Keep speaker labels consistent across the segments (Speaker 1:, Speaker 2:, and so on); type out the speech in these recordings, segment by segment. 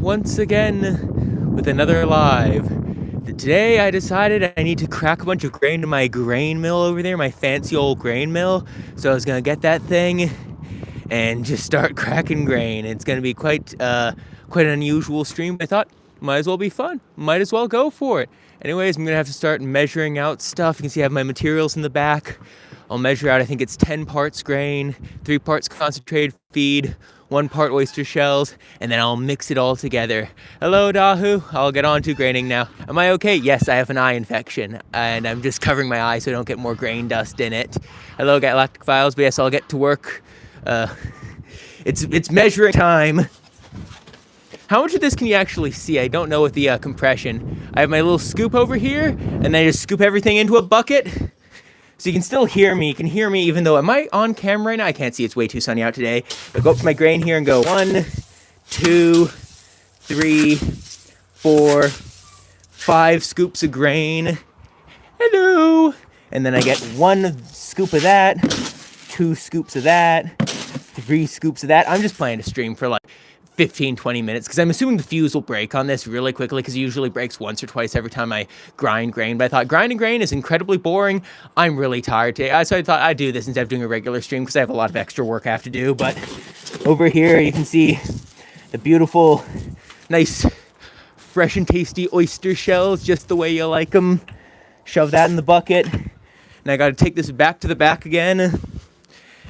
Speaker 1: once again with another live. Today I decided I need to crack a bunch of grain to my grain mill over there, my fancy old grain mill. So I was gonna get that thing and just start cracking grain. It's gonna be quite an unusual stream. I thought might as well be fun. Might as well go for it. Anyways, I'm gonna have to start measuring out stuff. You can see I have my materials in the back. I'll measure out, I think it's 10 parts grain, 3 parts concentrated feed, 1 part oyster shells, and then I'll mix it all together. Hello, Dahu. I'll get on to graining now. Am I okay? Yes, I have an eye infection, and I'm just covering my eye so I don't get more grain dust in it. Hello, Galactic Files, but yes, I'll get to work. It's measuring time. How much of this can you actually see? I don't know with the compression. I have my little scoop over here, and then I just scoop everything into a bucket. So you can still hear me. You can hear me even though, am I on camera right now? I can't see, it's way too sunny out today. I go up to my grain here and go 1, 2, 3, 4, 5 scoops of grain. Hello. And then I get 1 scoop of that, 2 scoops of that, 3 scoops of that. I'm just planning to stream for like 15-20 minutes because I'm assuming the fuse will break on this really quickly because it usually breaks once or twice every time I grind grain. But I thought grinding grain is incredibly boring. I'm really tired today, so I thought I'd do this instead of doing a regular stream because I have a lot of extra work I have to do. But over here you can see the beautiful, nice, fresh and tasty oyster shells just the way you like them. Shove that in the bucket. And I got to take this back to the back again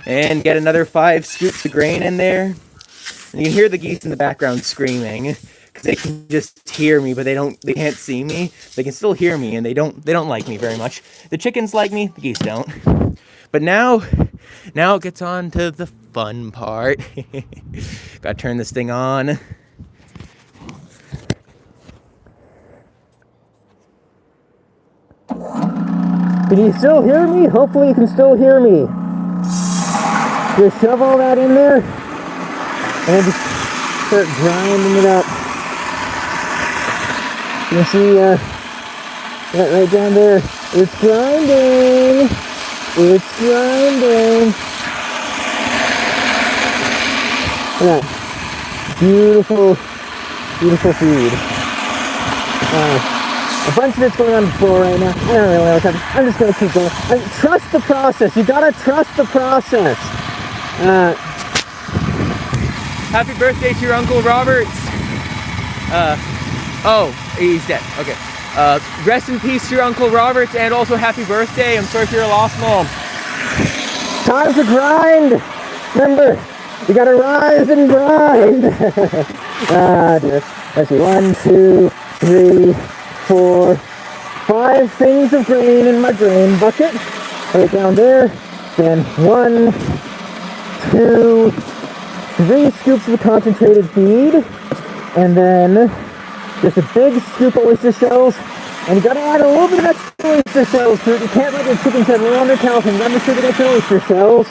Speaker 1: and get another 5 scoops of grain in there. And you can hear the geese in the background screaming because they can just hear me, but they can't see me. They can still hear me, and they don't like me very much. The chickens like me, the geese don't. But now it gets on to the fun part. Gotta turn this thing on.
Speaker 2: Can you still hear me? Hopefully you can still hear me. Just shove all that in there. And just start grinding it up. You can see that right down there. It's grinding. It's grinding. Look at that. Beautiful, beautiful feed. A bunch of it's going on the floor right now. I don't really know what's happening. I'm just going to keep going. Trust the process. You got to trust the process.
Speaker 1: Happy birthday to your Uncle Roberts. Oh, he's dead. Okay. Rest in peace to your Uncle Roberts, and also happy birthday. I'm sorry for your loss, Mom.
Speaker 2: Time to grind. Remember, you gotta rise and grind. Let's see. 1, 2, 3, 4, 5 things of grain in my grain bucket. Right down there. Then 1, 2, 3 scoops of concentrated feed, and then just a big scoop of oyster shells, and you gotta add a little bit of extra oyster shells to it. You can't let your chickens have around their cows, and you gotta make sure they get your oyster shells.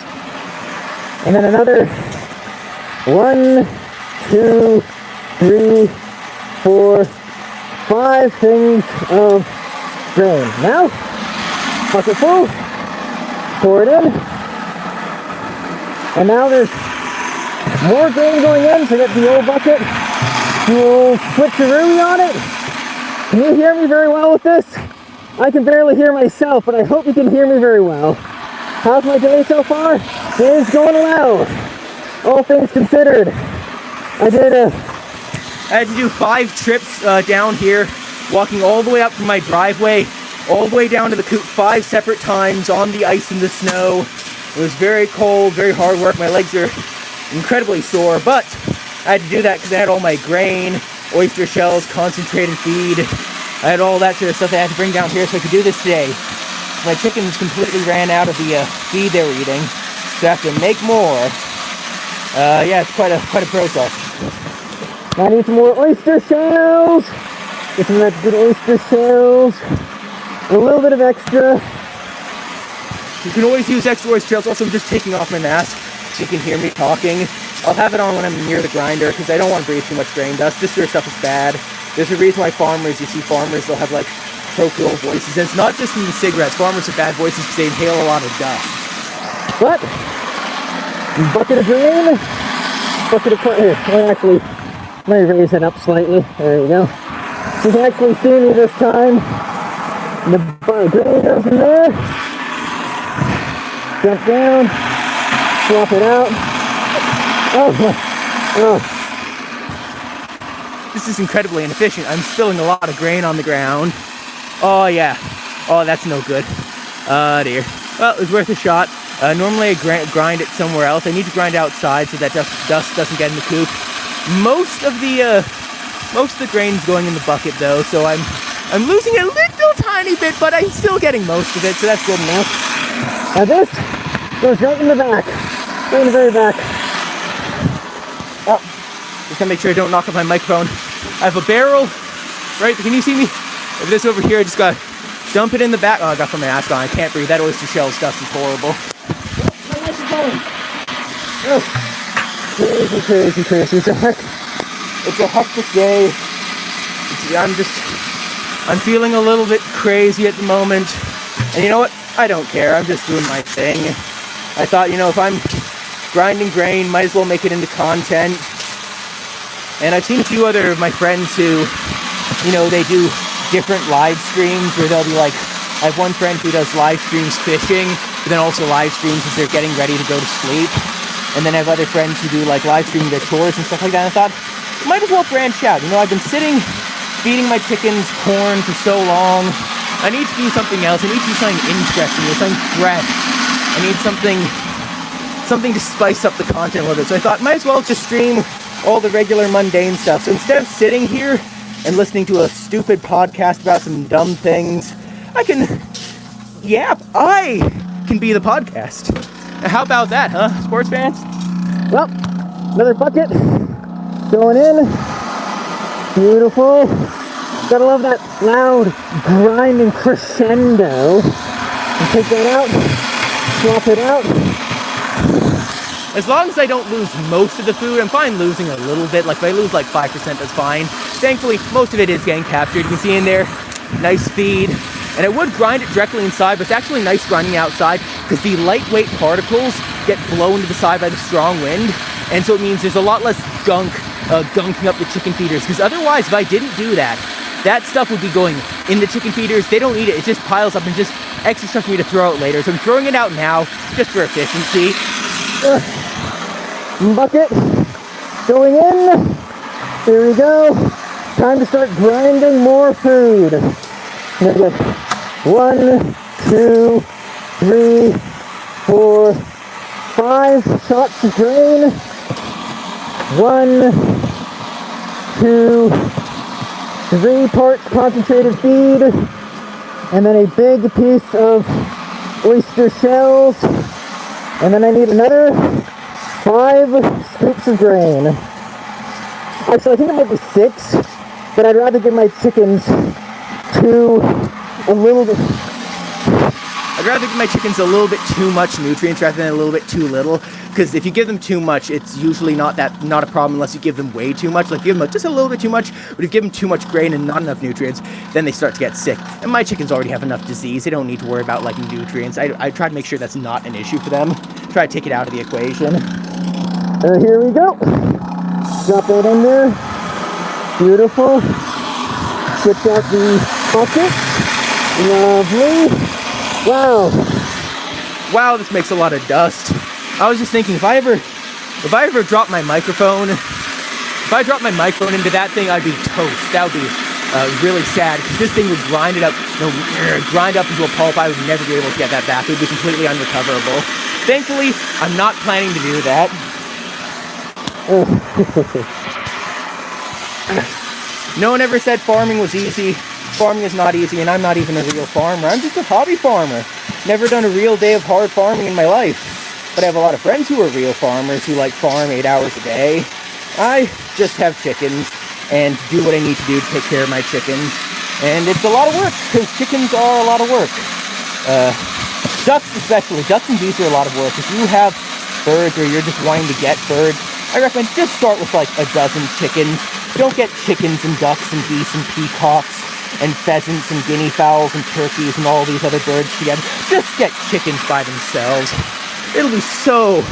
Speaker 2: And then another 1, 2, 3, 4, 5 things of grain. Now, bucket full, pour it in, and now there's more grain going in, so get the old bucket, do a little switcheroo on it. Can you hear me very well with this? I can barely hear myself, but I hope you can hear me very well. How's my day so far? Day's going well, all things considered. I
Speaker 1: had to do 5 trips down here, walking all the way up from my driveway, all the way down to the coop 5 separate times on the ice and the snow. It was very cold, very hard work. My legs are incredibly sore, but I had to do that because I had all my grain, oyster shells, concentrated feed. I had all that sort of stuff I had to bring down here so I could do this today. My chickens completely ran out of the feed they were eating, so I have to make more. Yeah, it's quite a process.
Speaker 2: I need some more oyster shells. Get some of that good oyster shells. A little bit of extra.
Speaker 1: You can always use extra oyster shells. Also, I'm just taking off my mask so you can hear me talking. I'll have it on when I'm near the grinder because I don't want to breathe too much grain dust. This sort of stuff is bad. There's a reason why you see farmers, they'll have like parochial voices. And it's not just from the cigarettes. Farmers have bad voices because they inhale a lot of dust.
Speaker 2: But bucket of grain, bucket of here. Actually, Let me raise it up slightly. There you go. You can actually see me this time. The grain goes in there. Jump down. Swap it out. Oh.
Speaker 1: This is incredibly inefficient. I'm spilling a lot of grain on the ground. Oh yeah. Oh, that's no good. Dear. Well, it was worth a shot. Normally I grind it somewhere else. I need to grind outside so that dust doesn't get in the coop. Most of the grain's going in the bucket though, so I'm losing a little tiny bit, but I'm still getting most of it, so that's good enough.
Speaker 2: Now this goes right in the back. Right in the very back.
Speaker 1: Oh, just gotta make sure I don't knock up my microphone. I have a barrel, right? Can you see me? If this over here, I just gotta dump it in the back. Oh, I got to put my mask on. I can't breathe. That oyster shell stuff is horrible.
Speaker 2: My microphone. Crazy, Jack.
Speaker 1: It's a hectic day. I'm feeling a little bit crazy at the moment. And you know what? I don't care. I'm just doing my thing. I thought, if I'm grinding grain, might as well make it into content. And I've seen a few other of my friends who, they do different live streams where they'll be like, I have one friend who does live streams fishing, but then also live streams as they're getting ready to go to sleep. And then I have other friends who do like live streaming their chores and stuff like that. And I thought, might as well branch out. I've been sitting, feeding my chickens corn for so long. I need to do something else. I need to do something interesting, something fresh. I need something to spice up the content a little bit. So I thought, might as well just stream all the regular mundane stuff. So instead of sitting here and listening to a stupid podcast about some dumb things, I can be the podcast. Now, how about that, huh, sports fans?
Speaker 2: Well, another bucket going in. Beautiful. Gotta love that loud grinding crescendo. And take that out, swap it out.
Speaker 1: As long as I don't lose most of the food, I'm fine losing a little bit. Like if I lose like 5%, that's fine. Thankfully, most of it is getting captured. You can see in there, nice feed. And I would grind it directly inside, but it's actually nice grinding outside because the lightweight particles get blown to the side by the strong wind. And so it means there's a lot less gunk gunking up the chicken feeders. Because otherwise, if I didn't do that, that stuff would be going in the chicken feeders. They don't need it. It just piles up and just extra stuff for me to throw out later. So I'm throwing it out now just for efficiency.
Speaker 2: Bucket going in. There we go. Time to start grinding more food. I'm gonna get 1, 2, 3, 4, 5 shots of grain. 1, 2, 3 parts concentrated feed, and then a big piece of oyster shells, and then I need another 5 scoops of grain. Actually, I think it might be 6, but I'd rather give my chickens a little bit too much nutrients rather than a little bit too little. Because if you give them too much, it's usually not a problem unless you give them way too much. Like give them just a little bit too much, but if you give them too much grain and not enough nutrients, then they start to get sick. And my chickens already have enough disease; they don't need to worry about like nutrients. I try to make sure that's not an issue for them. Try to take it out of the equation. Here we go. Drop that in there. Beautiful. Switch out the bucket. Lovely.
Speaker 1: Wow, this makes a lot of dust. I was just thinking, if I ever drop my microphone, into that thing, I'd be toast. That would be really sad, because this thing would grind up into a pulp. I would never be able to get that back. It would be completely unrecoverable. Thankfully, I'm not planning to do that. No one ever said farming was easy. Farming is not easy, and I'm not even a real farmer. I'm just a hobby farmer. Never done a real day of hard farming in my life. But I have a lot of friends who are real farmers who like farm 8 hours a day. I just have chickens and do what I need to do to take care of my chickens. And it's a lot of work, because chickens are a lot of work. Ducks especially. Ducks and geese are a lot of work. If you have birds or you're just wanting to get birds, I recommend just start with like a dozen chickens. Don't get chickens and ducks and geese and peacocks and pheasants and guinea fowls and turkeys and all these other birds together. Just get chickens by themselves. It'll be so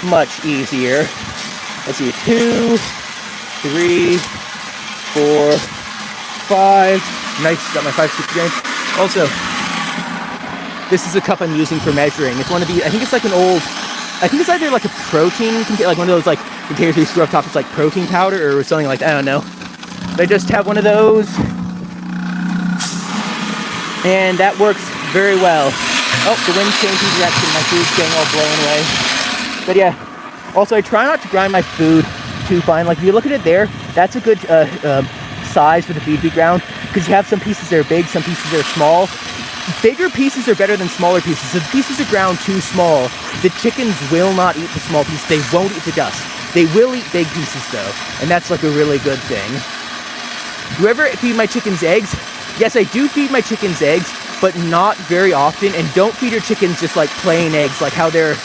Speaker 1: much easier. Let's see, 2, 3, 4, 5. Nice, got my 5 scoops of grain. Also, this is the cup I'm using for measuring. It's one of the, I think it's like an old, I think it's either like a protein, like one of those like containers where you screw up top, it's like protein powder or something like that, I don't know. But I just have one of those. And that works very well. Oh, the wind's changing direction, my food's getting all blown away. But yeah, also I try not to grind my food too fine. Like if you look at it there, that's a good size for the feed to be ground, because you have some pieces that are big, some pieces that are small. Bigger pieces are better than smaller pieces. If pieces are ground too small, the chickens will not eat the small pieces. They won't eat the dust. They will eat big pieces though, and that's like a really good thing. Do you ever feed my chickens eggs? Yes, I do feed my chickens eggs, but not very often, and don't feed your chickens just like plain eggs, like how they're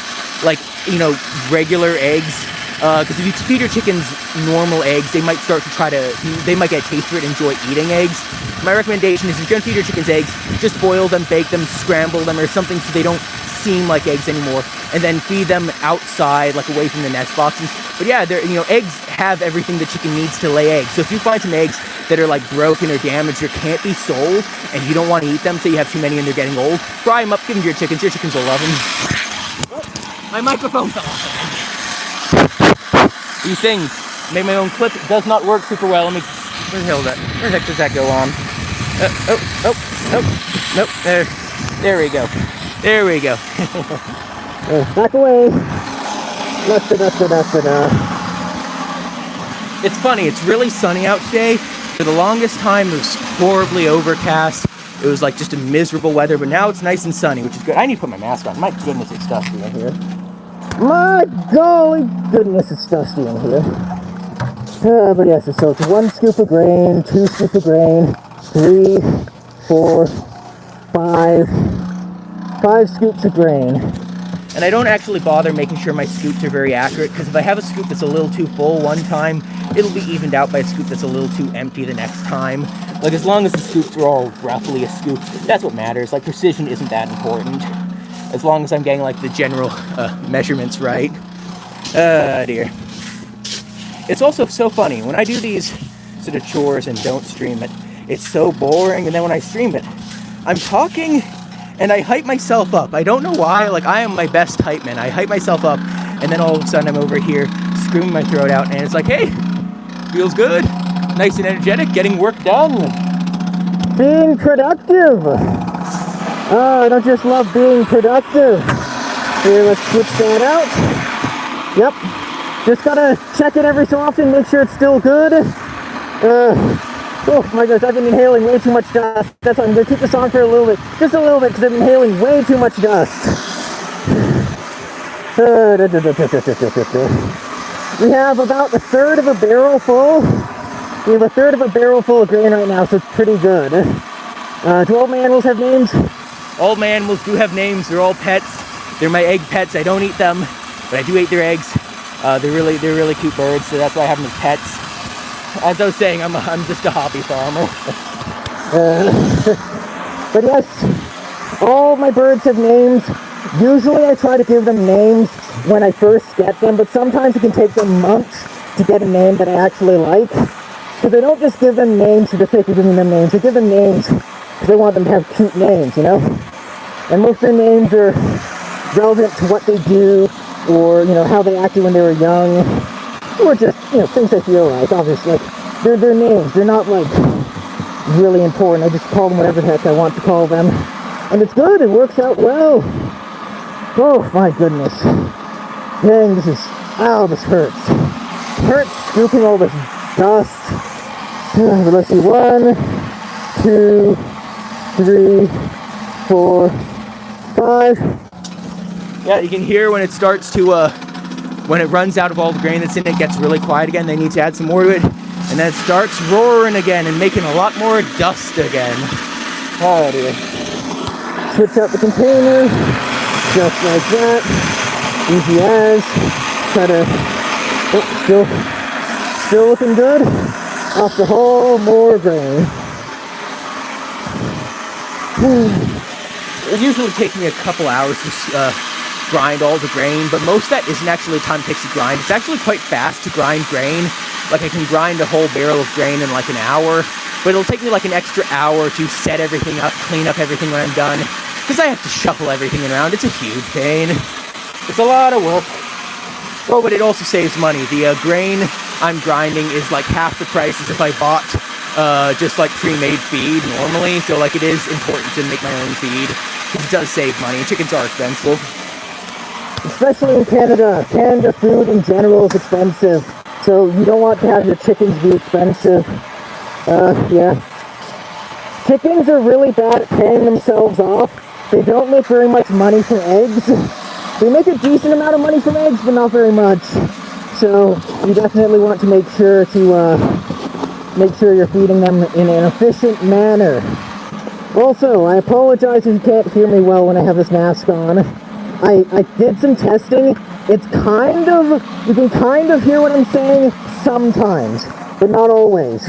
Speaker 1: like, you know, regular eggs. Because if you feed your chickens normal eggs, they might start to they might get a taste for it and enjoy eating eggs. My recommendation is if you're gonna feed your chickens eggs, just boil them, bake them, scramble them or something so they don't seem like eggs anymore, and then feed them outside, like away from the nest boxes. But yeah, you know, eggs have everything the chicken needs to lay eggs. So if you find some eggs that are like broken or damaged or can't be sold, and you don't want to eat them, so you have too many and they're getting old, fry them up, give them to your chickens. Your chickens will love them. Oh, my microphone fell off. These things made my own clip. It does not work super well. Let me. Where the hell is that? Where the heck does that go on? Nope. There we go. There we go.
Speaker 2: Back away.
Speaker 1: It's funny. It's really sunny out today. For the longest time, it was horribly overcast. It was like just a miserable weather, but now it's nice and sunny, which is good. I need to put my mask on. My goodness, it's dusty in here.
Speaker 2: My golly goodness, it's dusty in here. But yes, so it's 1 scoop of grain, 2 scoops of grain, 3, 4, 5 scoops of grain.
Speaker 1: And I don't actually bother making sure my scoops are very accurate, because if I have a scoop that's a little too full one time, it'll be evened out by a scoop that's a little too empty the next time. Like, as long as the scoops are all roughly a scoop, that's what matters. Like, precision isn't that important, as long as I'm getting, like, the general measurements right. Dear. It's also so funny, when I do these sort of chores and don't stream it, it's so boring, and then when I stream it, I'm talking, and I hype myself up. I don't know why, like, I am my best hype man. I hype myself up, and then all of a sudden I'm over here screaming my throat out, and it's like, hey, feels good, nice and energetic, getting work done.
Speaker 2: Being productive. Oh, I don't just love being productive. Here, let's switch that out. Yep. Just gotta check it every so often, make sure it's still good. Oh my gosh, I've been inhaling way too much dust. That's why I'm gonna keep this on for a little bit. Just a little bit, because I've been inhaling way too much dust. We have about a third of a barrel full. We have a third of a barrel full of grain right now, so it's pretty good. Do all my animals have names?
Speaker 1: All my animals do have names. They're all pets. They're my egg pets. I don't eat them, but I do eat their eggs. They're really cute birds, so that's why I have them as pets. As I was saying, I'm just a hobby farmer.
Speaker 2: But yes, all my birds have names. Usually I try to give them names when I first get them, but sometimes it can take them months to get a name that I actually like. Because I don't just give them names for the sake of giving them names. I give them names because I want them to have cute names, you know? And most of their names are relevant to what they do, or, you know, how they acted when they were young, or just, you know, things I feel like. Obviously, they're names. They're not, like, really important. I just call them whatever the heck I want to call them. And it's good. It works out well. Oh, my goodness. Dang, this hurts. It hurts scooping all this dust. But let's see. 1, 2, 3, 4, 5.
Speaker 1: Yeah, you can hear when it starts to, when it runs out of all the grain that's in it, gets really quiet again. They need to add some more to it. And then it starts roaring again and making a lot more dust again. Oh dear.
Speaker 2: Switch out the container. Just like that. Easy as. Try to... Oh, still looking good. Off the whole, more grain.
Speaker 1: It usually takes me a couple hours to grind all the grain, but most of that isn't actually the time it takes to grind. It's actually quite fast to grind grain. Like I can grind a whole barrel of grain in like an hour, but it'll take me like an extra hour to set everything up, clean up everything when I'm done, because I have to shuffle everything around. It's a huge pain. It's a lot of work. Oh, but it also saves money. The grain I'm grinding is like half the price as if I bought just like pre-made feed normally. So like it is important to make my own feed. It does save money. Chickens are expensive.
Speaker 2: Especially in Canada. Canada food in general is expensive. So you don't want to have your chickens be expensive. Yeah. Chickens are really bad at paying themselves off. They don't make very much money from eggs. They make a decent amount of money from eggs, but not very much. So you definitely want to make sure you're feeding them in an efficient manner. Also, I apologize if you can't hear me well when I have this mask on. I did some testing. You can kind of hear what I'm saying sometimes, but not always.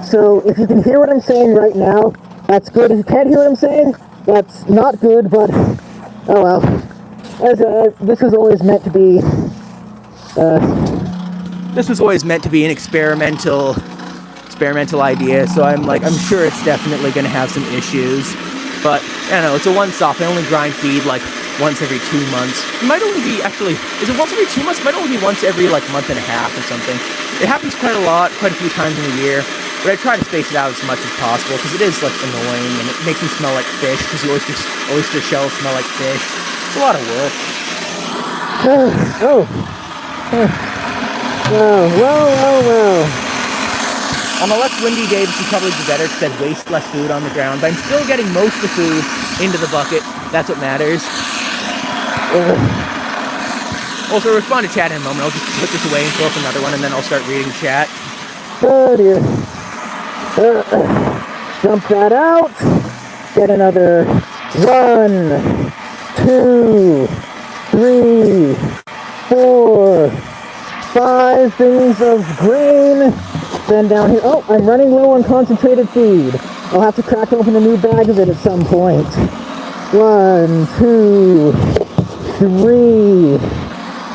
Speaker 2: So if you can hear what I'm saying right now, that's good. If you can't hear what I'm saying, that's not good, but oh well. This was always meant to be
Speaker 1: an experimental idea, so I'm sure it's definitely going to have some issues, but I don't know, it's a one-stop. I only grind feed like once every 2 months. It might only be, actually, is it once every 2 months? It might only be once every like month and a half or something. It happens quite a few times in a year, but I try to space it out as much as possible, because it is like annoying, and it makes me smell like fish, because the oyster shells smell like fish. It's a lot of work.
Speaker 2: Well.
Speaker 1: On a less windy day, this would probably be better because I'd waste less food on the ground, but I'm still getting most of the food into the bucket. That's what matters. Also, I'll respond to chat in a moment. I'll just put this away and throw up another one, and then I'll start reading chat.
Speaker 2: Oh dear. Dump that out. Get another 1, 2, 3, 4, 5 things of grain. Then down here, oh, I'm running low on concentrated feed. I'll have to crack open a new bag of it at some point. 1, 2, 3.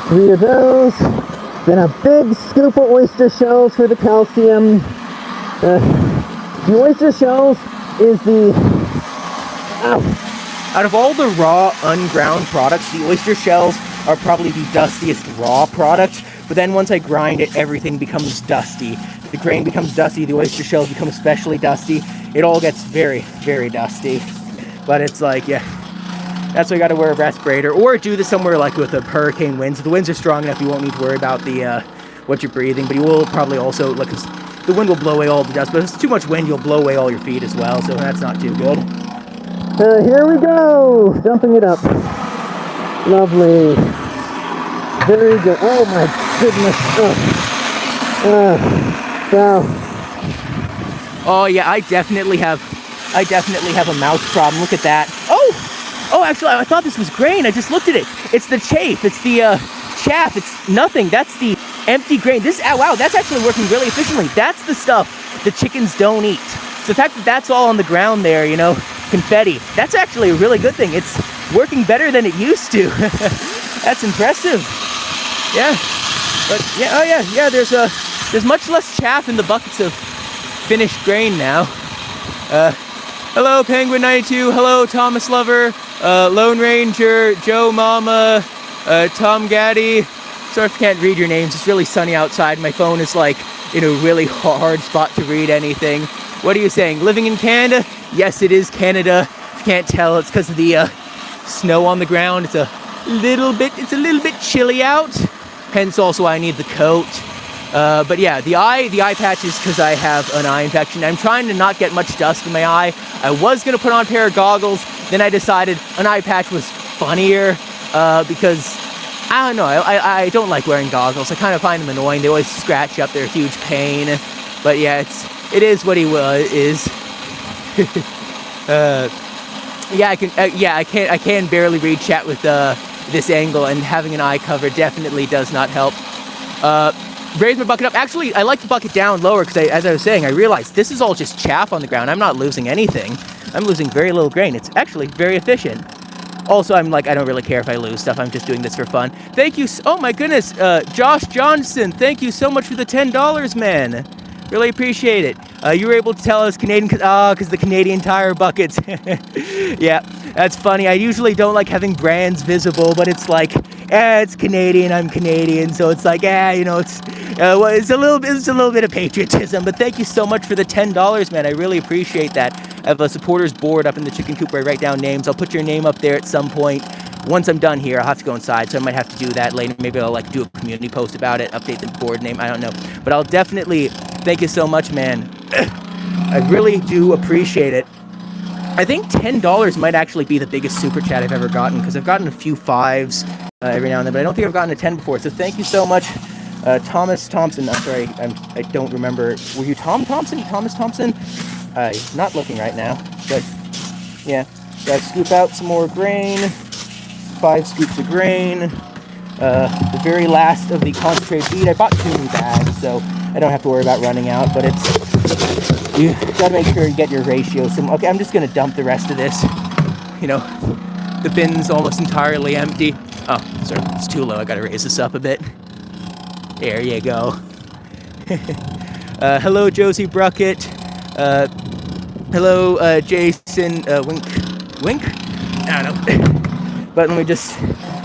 Speaker 2: 3 of those. Then a big scoop of oyster shells for the calcium. The oyster shells is the... Ow.
Speaker 1: Out of all the raw, unground products, the oyster shells are probably the dustiest raw product. But then once I grind it, everything becomes dusty. The grain becomes dusty, the oyster shells become especially dusty. It all gets very, very dusty. But it's like, yeah, that's why I gotta wear a respirator. Or do this somewhere like with the hurricane winds. If the winds are strong enough, you won't need to worry about the what you're breathing. But you will probably also, like, the wind will blow away all the dust. But if it's too much wind, you'll blow away all your feet as well. So that's not too good.
Speaker 2: Here we go! Dumping it up. Lovely. Very good. Oh my goodness. Wow.
Speaker 1: Oh yeah, I definitely have a mouse problem. Look at that. Oh, actually, I thought this was grain. I just looked at it. It's the chaff. It's the chaff. It's nothing. That's the empty grain. Wow, that's actually working really efficiently. That's the stuff the chickens don't eat. So the fact that that's all on the ground there, you know, confetti, that's actually a really good thing. It's working better than it used to. That's impressive. Yeah. But yeah, oh yeah, there's much less chaff in the buckets of finished grain now. Hello, Penguin92. Hello, Thomas Lover. Lone Ranger, Joe Mama, Tom Gaddy. Sorry if I can't read your names. It's really sunny outside. My phone is like in a really hard spot to read anything. What are you saying? Living in Canada? Yes, it is Canada. If you can't tell, it's because of the snow on the ground. It's a little bit chilly out. Hence also I need the coat. But yeah, the eye patch is because I have an eye infection. I'm trying to not get much dust in my eye. I was going to put on a pair of goggles. Then I decided an eye patch was funnier because, I don't know, I don't like wearing goggles. I kind of find them annoying. They always scratch up. They're a huge pain. But yeah, it is what he is. I can barely read chat with this angle, and having an eye cover definitely does not help. Raise my bucket up. Actually, I like the bucket down lower because, as I was saying, I realized this is all just chaff on the ground. I'm not losing anything. I'm losing very little grain. It's actually very efficient. Also, I'm like, I don't really care if I lose stuff. I'm just doing this for fun. Thank you. Oh my goodness. Josh Johnson, thank you so much for the $10, man. Really appreciate it. You were able to tell us Canadian, because the Canadian Tire buckets. Yeah, that's funny. I usually don't like having brands visible, but it's like, it's Canadian. I'm Canadian, so it's like, you know, it's a little bit of patriotism. But thank you so much for the $10, man. I really appreciate that. I have a supporters board up in the chicken coop where I write down names. I'll put your name up there at some point. Once I'm done here, I'll have to go inside, so I might have to do that later. Maybe I'll like do a community post about it, update the board name. I don't know, but I'll definitely thank you so much, man. I really do appreciate it. I think $10 might actually be the biggest super chat I've ever gotten, because I've gotten a few 5s every now and then, but I don't think I've gotten a 10 before. So thank you so much, Thomas Thompson. I'm sorry, I don't remember. Were you Tom Thompson? Thomas Thompson? Not looking right now, but yeah. Gotta scoop out some more grain. 5 scoops of grain. The very last of the concentrate feed. I bought 2 new bags, so I don't have to worry about running out, but you gotta make sure you get your ratio. So, okay, I'm just gonna dump the rest of this. You know, the bin's almost entirely empty. Oh, sorry, it's too low. I gotta raise this up a bit. There you go. Hello, Josie Bruckett. Hello, Jason Wink? I don't know. But let me just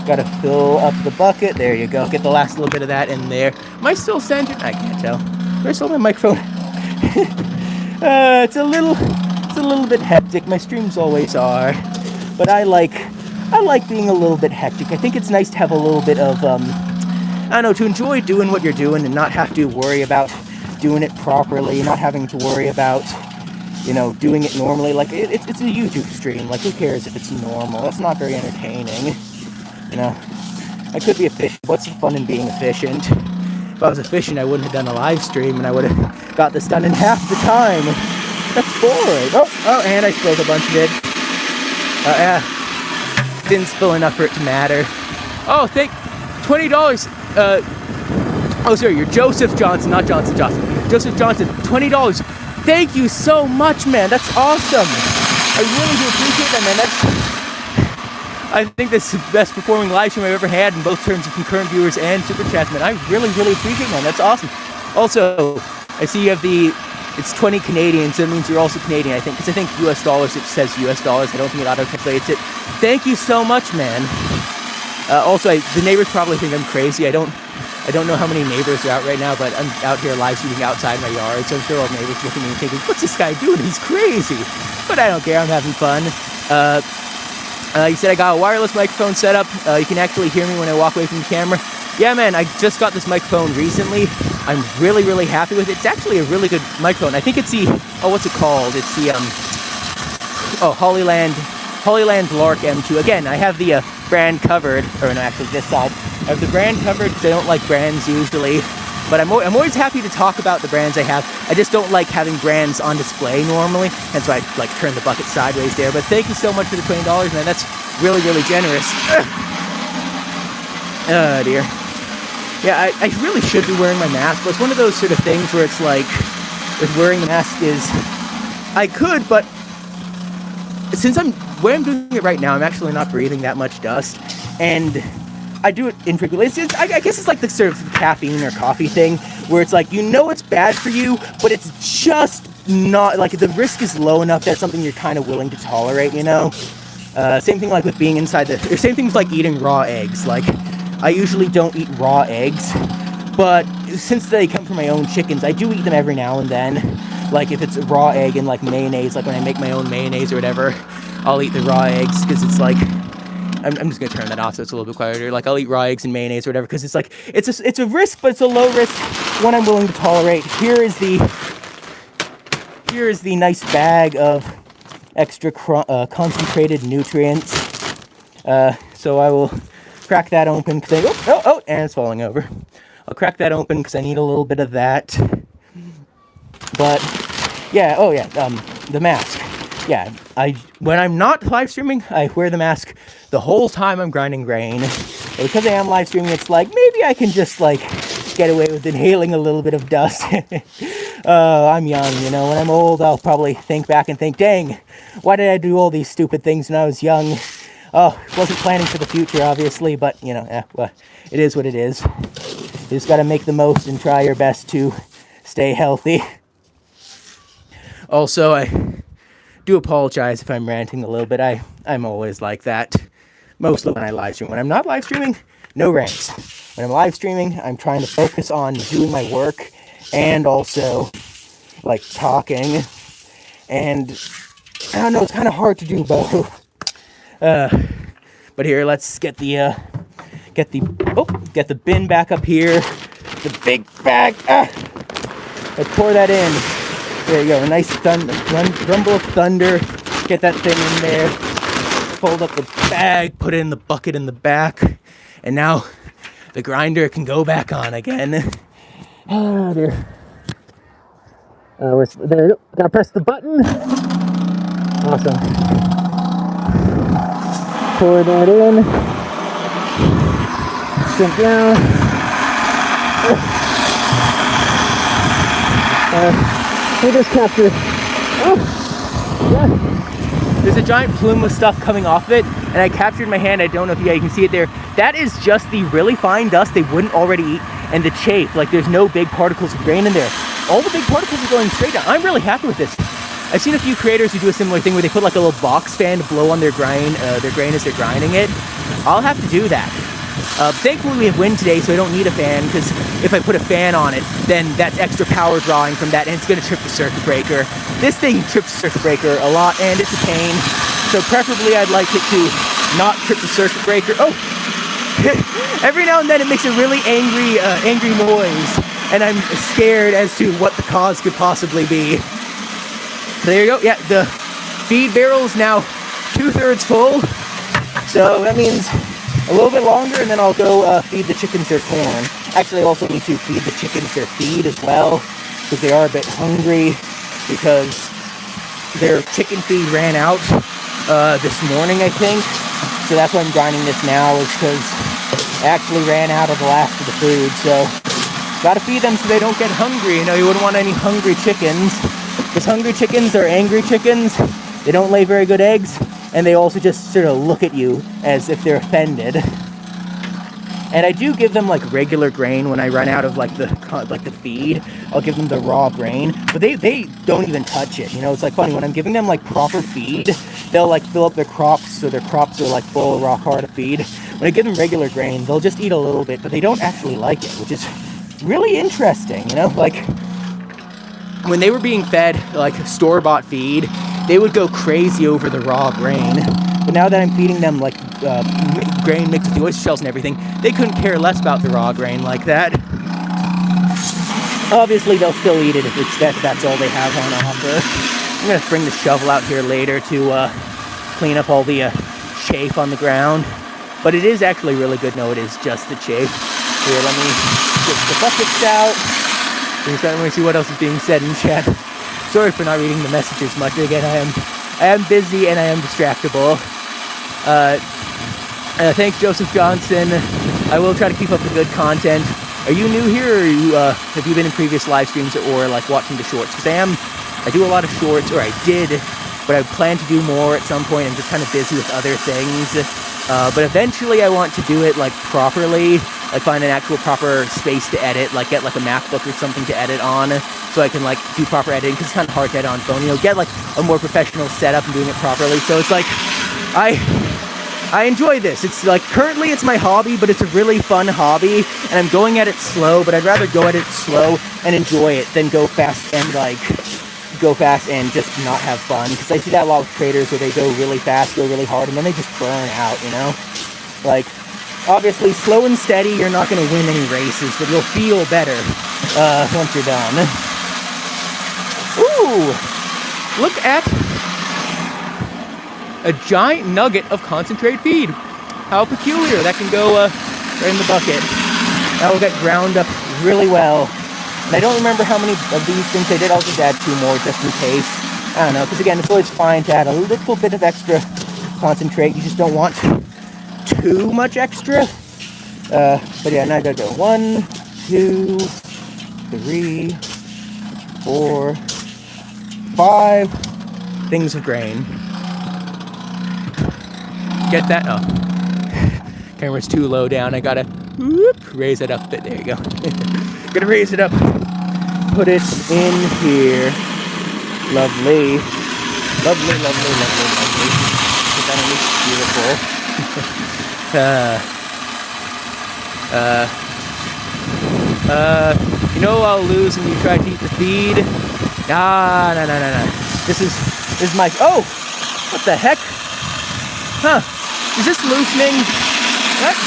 Speaker 1: gotta fill up the bucket. There you go. Get the last little bit of that in there. Am I still centered? I can't tell. Where's all my microphone? It's a little bit hectic. My streams always are, but I like being a little bit hectic. I think it's nice to have a little bit of I don't know, to enjoy doing what you're doing and not have to worry about doing it properly, not having to worry about, you know, doing it normally. Like, it's a YouTube stream. Like, who cares if it's normal? It's not very entertaining. You know, I could be efficient. What's the fun in being efficient? If I was efficient, I wouldn't have done a live stream, and I would have got this done in half the time. That's boring. Oh, and I spilled a bunch of it. Didn't spill enough for it to matter. Oh, $20. Oh, sorry, you're Joseph Johnson, not Johnson. Joseph Johnson, $20. Thank you so much, man. That's awesome. I really do appreciate that, man. I think this is the best performing live stream I've ever had in both terms of concurrent viewers and super chats, man. I really, really appreciate it, man. That's awesome. Also, I see you have it's 20 Canadian, so it means you're also Canadian, I think, because I think US dollars, it says US dollars. I don't think it auto-calculates it. Thank you so much, man. Also, the neighbors probably think I'm crazy. I don't know how many neighbors are out right now, but I'm out here live streaming outside my yard, so I'm sure all the neighbors looking at me thinking, what's this guy doing? He's crazy. But I don't care. I'm having fun. You said I got a wireless microphone set up. You can actually hear me when I walk away from the camera. Yeah, man, I just got this microphone recently. I'm really, really happy with it. It's actually a really good microphone. I think it's the, what's it called? It's the, Holyland Lark M2. Again, I have the brand covered, or no, actually this side. I have the brand covered because I don't like brands usually. But I'm always happy to talk about the brands I have. I just don't like having brands on display normally, and so I like turn the bucket sideways there. But thank you so much for the $20, man. That's really, really generous. Oh dear. Yeah, I really should be wearing my mask, but it's one of those sort of things where it's like, with wearing the mask is, I could, but since where I'm doing it right now, I'm actually not breathing that much dust, and I do it infrequently. I guess it's like the sort of caffeine or coffee thing, where it's like, you know it's bad for you, but it's just not, like, the risk is low enough that it's something you're kind of willing to tolerate, you know? Same thing like with being inside or same thing with like eating raw eggs. Like, I usually don't eat raw eggs, but since they come from my own chickens, I do eat them every now and then. Like, if it's a raw egg and like mayonnaise, like when I make my own mayonnaise or whatever, I'll eat the raw eggs, because it's like, I'm just gonna turn that off so it's a little bit quieter. Like, I'll eat raw eggs and mayonnaise or whatever, because it's like, it's a risk, but it's a low risk one I'm willing to tolerate. Here is the nice bag of extra concentrated nutrients. So I will crack that open, because and it's falling over. I'll crack that open because I need a little bit of that. But yeah, the mask. Yeah, when I'm not live streaming, I wear the mask the whole time I'm grinding grain. But because I am live streaming, it's like, maybe I can just like get away with inhaling a little bit of dust. I'm young, you know. When I'm old, I'll probably think back and think, dang, why did I do all these stupid things when I was young? Oh, wasn't planning for the future, obviously, but, you know, well, it is what it is. You just got to make the most and try your best to stay healthy. Also, I do apologize if I'm ranting a little bit. I'm always like that. Mostly when I live stream. When I'm not live streaming, no rants. When I'm live streaming, I'm trying to focus on doing my work and also, like, talking. And, I don't know, it's kind of hard to do both. But here, let's get the bin back up here. The big bag. Let's pour that in. There you go. A nice rumble of thunder. Get that thing in there. Fold up the bag. Put it in the bucket in the back. And now the grinder can go back on again. Oh dear. There you go. Gotta press the button. Awesome. Pour that in. Sink down. We just captured. Oh, yeah. There's a giant plume of stuff coming off of it, and I captured my hand. I don't know if you can see it there. That is just the really fine dust they wouldn't already eat, and the chafe. Like, there's no big particles of grain in there. All the big particles are going straight down. I'm really happy with this. I've seen a few creators who do a similar thing where they put like a little box fan to blow on their grain as they're grinding it. I'll have to do that. Thankfully we have wind today, so I don't need a fan, because if I put a fan on it, then that's extra power drawing from that, and it's going to trip the circuit breaker. This thing trips the circuit breaker a lot, and it's a pain. So preferably I'd like it to not trip the circuit breaker. Oh! Every now and then it makes a really angry noise, and I'm scared as to what the cause could possibly be. There you go. Yeah, the feed barrel is now 2/3 full. So that means a little bit longer, and then I'll go feed the chickens their corn. Actually, I also need to feed the chickens their feed as well, because they are a bit hungry, because their chicken feed ran out this morning, I think. So that's why I'm grinding this now, is because I actually ran out of the last of the food. So gotta feed them so they don't get hungry. You know, you wouldn't want any hungry chickens, because hungry chickens are angry chickens. They don't lay very good eggs, and they also just sort of look at you as if they're offended. And I do give them like regular grain when I run out of like the feed. I'll give them the raw grain, but they don't even touch it. You know, it's like funny when I'm giving them like proper feed, they'll like fill up their crops, so their crops are like full of rock hard feed. When I give them regular grain, they'll just eat a little bit, but they don't actually like it, which is really interesting. You know, like when they were being fed like store-bought feed, they would go crazy over the raw grain. But now that I'm feeding them like grain mixed with the oyster shells and everything, they couldn't care less about the raw grain like that. Obviously, they'll still eat it if that's all they have on offer. I'm gonna bring the shovel out here later to clean up all the chafe on the ground. But it is actually really good. No, it is just the chafe. Here, let me get the buckets out. Let me see what else is being said in chat. Sorry for not reading the messages much. Again, I am busy and I am distractible. Thanks, Joseph Johnson. I will try to keep up the good content. Are you new here, or have you been in previous live streams or like watching the shorts? Because I do a lot of shorts, or I did, but I plan to do more at some point. I'm just kind of busy with other things. But eventually I want to do it like properly, like find an actual proper space to edit, like get like a MacBook or something to edit on, so I can like do proper editing, because it's kind of hard to edit on phone, you know, get like a more professional setup and doing it properly. So it's like, I enjoy this. It's like, currently it's my hobby, but it's a really fun hobby, and I'm going at it slow, but I'd rather go at it slow and enjoy it than go fast and just not have fun, because I see that a lot with creators where they go really fast, go really hard, and then they just burn out, you know? Like, obviously, slow and steady, you're not going to win any races, but you'll feel better once you're done. Ooh! Look at a giant nugget of concentrate feed. How peculiar. That can go right in the bucket. That will get ground up really well. And I don't remember how many of these things I did. I'll just add 2 more just in case. I don't know, because again, it's always fine to add a little bit of extra concentrate. You just don't want too much extra. But yeah, now I gotta go 1, 2, 3, 4, 5 things of grain. get that. Oh, camera's too low down. I gotta raise it up a bit. There you go. Gonna raise it up. Put it in here. Lovely. Lovely, lovely, lovely, lovely. Put that in. Beautiful. You know I'll lose when you try to eat the feed? Ah, no. This is my, oh! What the heck? Huh. Is this loosening? What?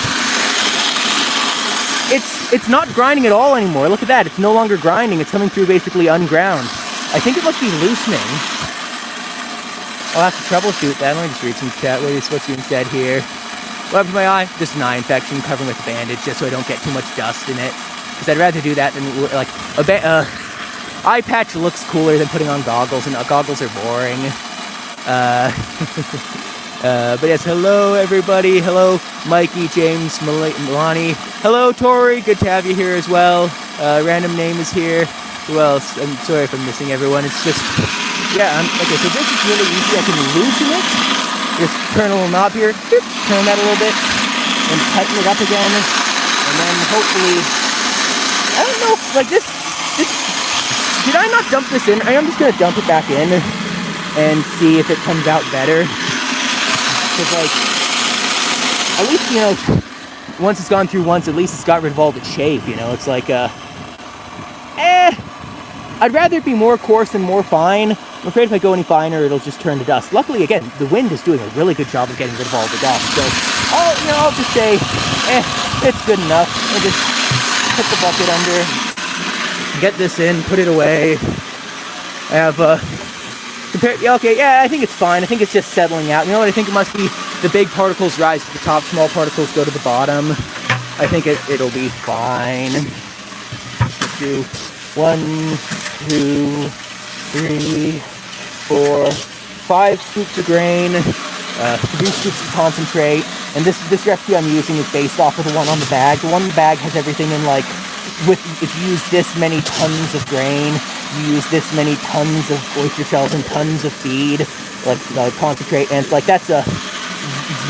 Speaker 1: It's not grinding at all anymore. Look at that. It's no longer grinding. It's coming through basically unground. I think it must be loosening. I'll have to troubleshoot that. Let me just read some chat. What's you said here? What happened to my eye? Just an eye infection. Covering with a bandage just so I don't get too much dust in it. Because I'd rather do that than like eye patch looks cooler than putting on goggles, and goggles are boring. But yes, hello everybody. Hello Mikey, James, Milani. Hello Tori, good to have you here as well. Random name is here. Who else? I'm sorry if I'm missing everyone. It's just, yeah, okay, so this is really easy. I can loosen it. Just turn a little knob here. Turn that a little bit. And tighten it up again. And then hopefully, I don't know, like this, did I not dump this in? I'm just going to dump it back in and see if it comes out better. Because, like, at least, you know, once it's gone through once, at least it's got rid of all the chafe, you know? It's like, I'd rather it be more coarse than more fine. I'm afraid if I go any finer, it'll just turn to dust. Luckily, again, the wind is doing a really good job of getting rid of all the dust. So, I'll just say, it's good enough. I'll just put the bucket under, get this in, put it away. I have, I think it's fine. I think it's just settling out. You know what? I think it must be the big particles rise to the top, small particles go to the bottom. I think it'll be fine. Let's do 1, 2, 3, 4, 5 scoops of grain, 3 scoops of concentrate. And this recipe I'm using is based off of the one on the bag. The one on the bag has everything in, like, if you use this many tons of grain, you use this many tons of oyster shells and tons of feed, like concentrate, and it's like, that's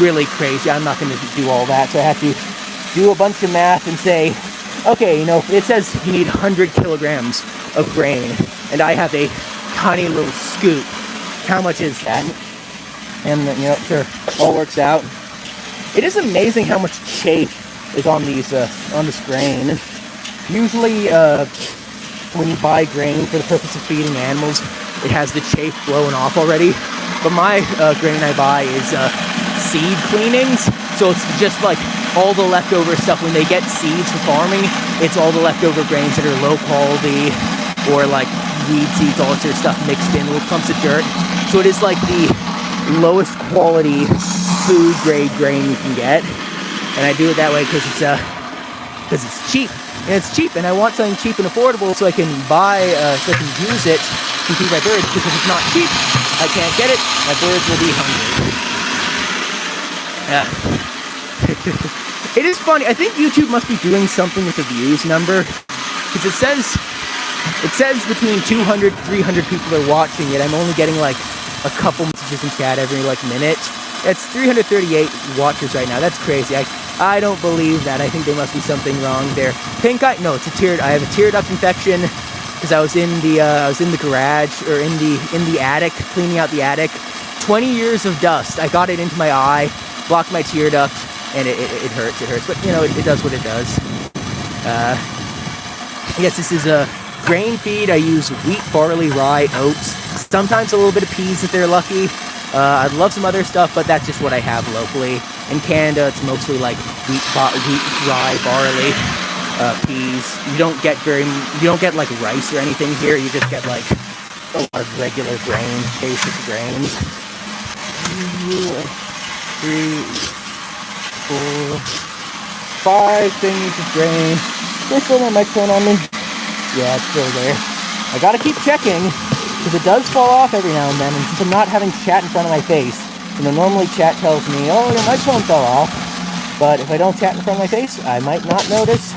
Speaker 1: really crazy. I'm not going to do all that, so I have to do a bunch of math and say, okay, you know, it says you need 100 kilograms of grain, and I have a tiny little scoop. How much is that? And, you know, sure, all works out. It is amazing how much chafe is on these, on this grain. Usually, when you buy grain for the purpose of feeding animals, it has the chafe blown off already. But my grain I buy is seed cleanings, so it's just like all the leftover stuff. When they get seeds for farming, it's all the leftover grains that are low quality, or like weed seeds, all that sort of stuff mixed in, little clumps of dirt. So it is like the lowest quality food grade grain you can get, and I do it that way because it's cheap. And it's cheap, and I want something cheap and affordable so I can buy, so I can use it to feed my birds, because if it's not cheap, I can't get it, my birds will be hungry. Yeah. It is funny, I think YouTube must be doing something with the views number, because it says between 200 300 people are watching it. I'm only getting like a couple messages in chat every like minute. It's 338 watchers right now. That's crazy. I don't believe that. I think there must be something wrong there. Pink eye? No, I have a tear duct infection because I was in the garage, or in the attic, cleaning out the attic. 20 years of dust. I got it into my eye, blocked my tear duct, and it hurts. It hurts, but you know, it does what it does. Yes, this is a grain feed. I use wheat, barley, rye, oats. Sometimes a little bit of peas if they're lucky. I'd love some other stuff, but that's just what I have locally. In Canada, it's mostly like wheat, rye, barley, peas. You don't get like rice or anything here. You just get like a lot of regular grains, basic grains. 3, 4, 5 things of grain. There's still my microphone on me. Yeah, it's still there. I gotta keep checking, because it does fall off every now and then, and since I'm not having chat in front of my face, you know, normally chat tells me, oh, your microphone fell off, but if I don't chat in front of my face, I might not notice,